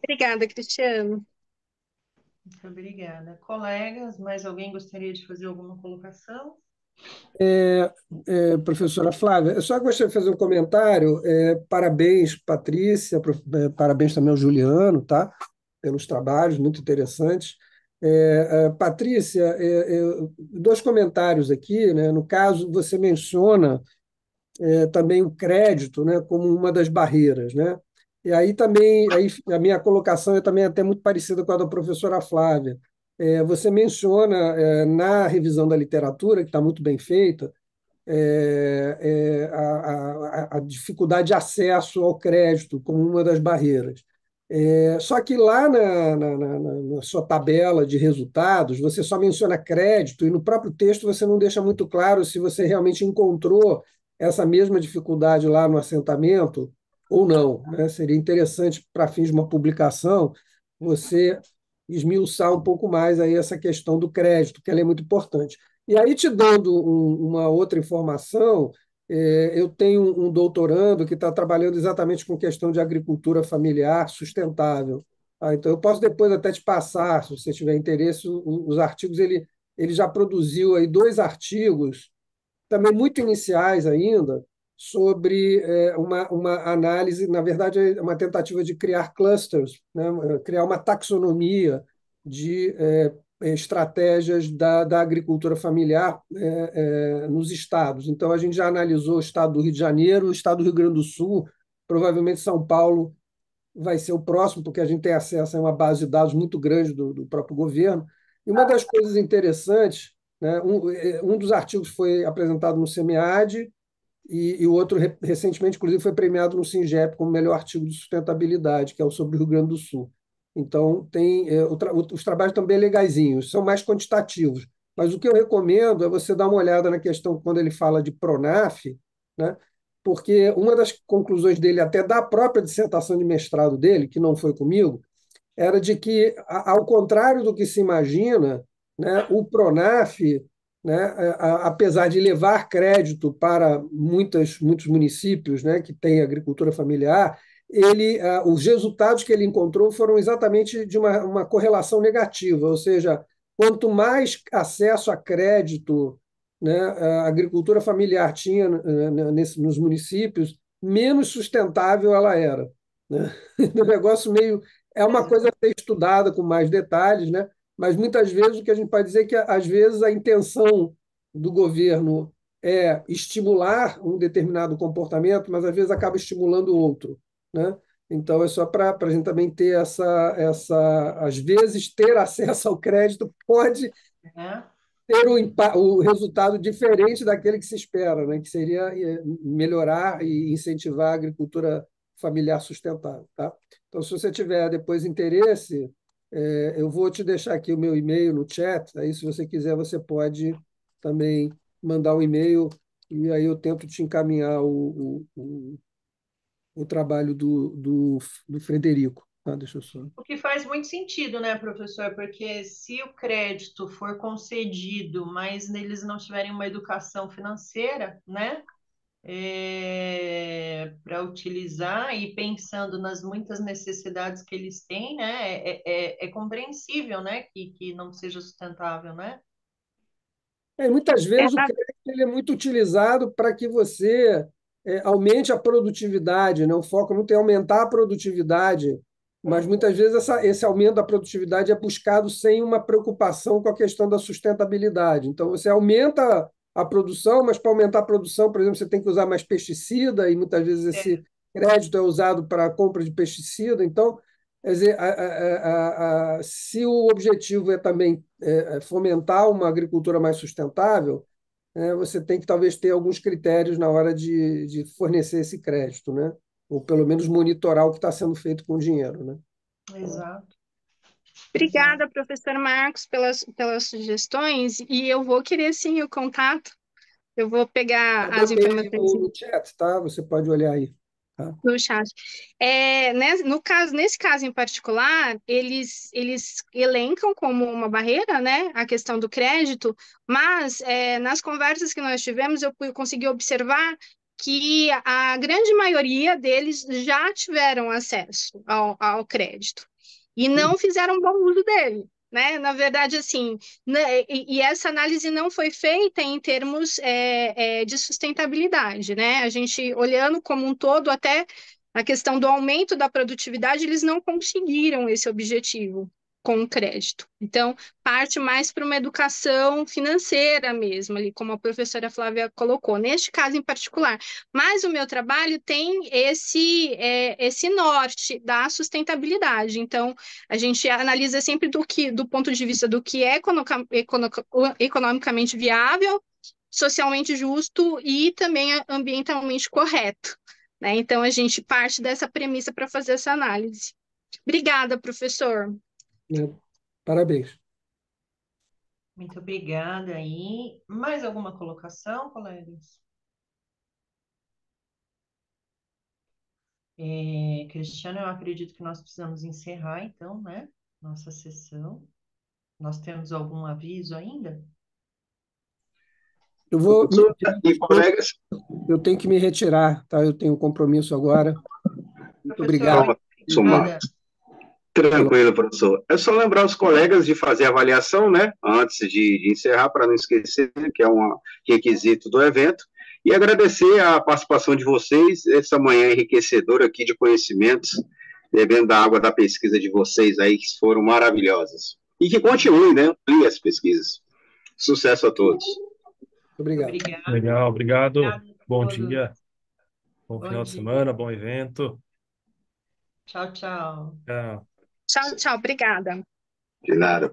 Obrigada, Cristiano. Muito obrigada. Colegas, mais alguém gostaria de fazer alguma colocação? Professora Flávia, eu só gostaria de fazer um comentário. Parabéns, Patrícia, parabéns também ao Juliano, tá? Pelos trabalhos, muito interessantes. Patrícia, dois comentários aqui, né? No caso, você menciona também o crédito, né, como uma das barreiras, né? E aí também, aí a minha colocação é também até muito parecida com a da professora Flávia. Você menciona na revisão da literatura, que está muito bem feita, a dificuldade de acesso ao crédito como uma das barreiras. Só que lá na sua tabela de resultados, você só menciona crédito, e no próprio texto você não deixa muito claro se você realmente encontrou essa mesma dificuldade lá no assentamento ou não. Né? Seria interessante, para fins de uma publicação, você esmiuçar um pouco mais aí essa questão do crédito, que ela é muito importante. E aí, te dando uma outra informação, eu tenho um doutorando que está trabalhando exatamente com questão de agricultura familiar sustentável. Então, eu posso depois até te passar, se você tiver interesse, os artigos. Ele já produziu aí 2 artigos, também muito iniciais ainda, sobre uma análise, na verdade, é uma tentativa de criar clusters, né? Criar uma taxonomia de estratégias da agricultura familiar nos estados. Então, a gente já analisou o estado do Rio de Janeiro, o estado do Rio Grande do Sul, provavelmente São Paulo vai ser o próximo, porque a gente tem acesso a uma base de dados muito grande do próprio governo. E uma das coisas interessantes, né, um dos artigos foi apresentado no SEMEAD, e o outro, recentemente, inclusive, foi premiado no SINGEP como melhor artigo de sustentabilidade, que é o sobre o Rio Grande do Sul. Então, os trabalhos também legaizinhos, são mais quantitativos. Mas o que eu recomendo é você dar uma olhada na questão quando ele fala de PRONAF, né? Porque uma das conclusões dele, até da própria dissertação de mestrado dele, que não foi comigo, era de que, ao contrário do que se imagina, né, o PRONAF, né, apesar de levar crédito para muitos municípios, né, que têm agricultura familiar, os resultados que ele encontrou foram exatamente de uma correlação negativa, ou seja, quanto mais acesso a crédito, né, a agricultura familiar tinha, nos municípios, menos sustentável ela era, né? Um negócio meio é uma coisa a ser estudada com mais detalhes, né? Mas muitas vezes o que a gente pode dizer é que, às vezes, a intenção do governo é estimular um determinado comportamento, mas às vezes acaba estimulando outro, né? Então, é só para a gente também ter às vezes, ter acesso ao crédito pode É. ter o resultado diferente daquele que se espera, né? Que seria melhorar e incentivar a agricultura familiar sustentável, tá? Então, se você tiver depois interesse, eu vou te deixar aqui o meu e-mail no chat, aí se você quiser você pode também mandar um e-mail e aí eu tento te encaminhar o trabalho do Frederico. Tá? Deixa eu só... O que faz muito sentido, né, professor? Porque se o crédito for concedido, mas eles não tiverem uma educação financeira, né, para utilizar e pensando nas muitas necessidades que eles têm, né, é compreensível, né, que não seja sustentável, né? Muitas vezes o crédito ele é muito utilizado para que você aumente a produtividade, né? O foco muito é aumentar a produtividade, mas muitas vezes esse aumento da produtividade é buscado sem uma preocupação com a questão da sustentabilidade. Então, você aumenta a produção, mas para aumentar a produção, por exemplo, você tem que usar mais pesticida, e muitas vezes esse crédito é usado para a compra de pesticida. Então, quer dizer, se o objetivo é também fomentar uma agricultura mais sustentável, você tem que talvez ter alguns critérios na hora de fornecer esse crédito, né? Ou pelo menos monitorar o que está sendo feito com o dinheiro, né? Exato. Obrigada, professor Marcos, pelas sugestões, e eu vou querer sim o contato. Eu vou pegar Eu as botei informações no chat, tá? Você pode olhar aí. Tá? no chat. Nesse caso em particular, eles elencam como uma barreira, né, a questão do crédito, mas nas conversas que nós tivemos, eu consegui observar que a grande maioria deles já tiveram acesso ao crédito e não fizeram bom uso dele. Né? Na verdade, assim, né, e essa análise não foi feita em termos de sustentabilidade, né? A gente olhando como um todo, até a questão do aumento da produtividade, eles não conseguiram esse objetivo com o crédito. Então, parte mais para uma educação financeira mesmo, ali, como a professora Flávia colocou, neste caso em particular. Mas o meu trabalho tem esse norte da sustentabilidade. Então, a gente analisa sempre do ponto de vista do que é economicamente viável, socialmente justo e também ambientalmente correto. Né? Então, a gente parte dessa premissa para fazer essa análise. Obrigada, professor. Parabéns. Muito obrigada aí. Mais alguma colocação, colegas? Cristiano, eu acredito que nós precisamos encerrar, então, né, nossa sessão. Nós temos algum aviso ainda? Eu vou. E colegas? Eu tenho que me retirar, tá? Eu tenho um compromisso agora. Muito obrigado. Tranquilo, professor. É só lembrar os colegas de fazer a avaliação, né, antes de encerrar, para não esquecer, que é um requisito do evento, e agradecer a participação de vocês, essa manhã enriquecedora aqui de conhecimentos, bebendo da água da pesquisa de vocês aí, que foram maravilhosas. E que continuem, né, ampliem as pesquisas. Sucesso a todos. Obrigado. Legal, obrigado. Obrigado Bom dia. Bom final de semana, bom evento. Tchau, tchau. Tchau. Tchau, tchau. Obrigada. De nada.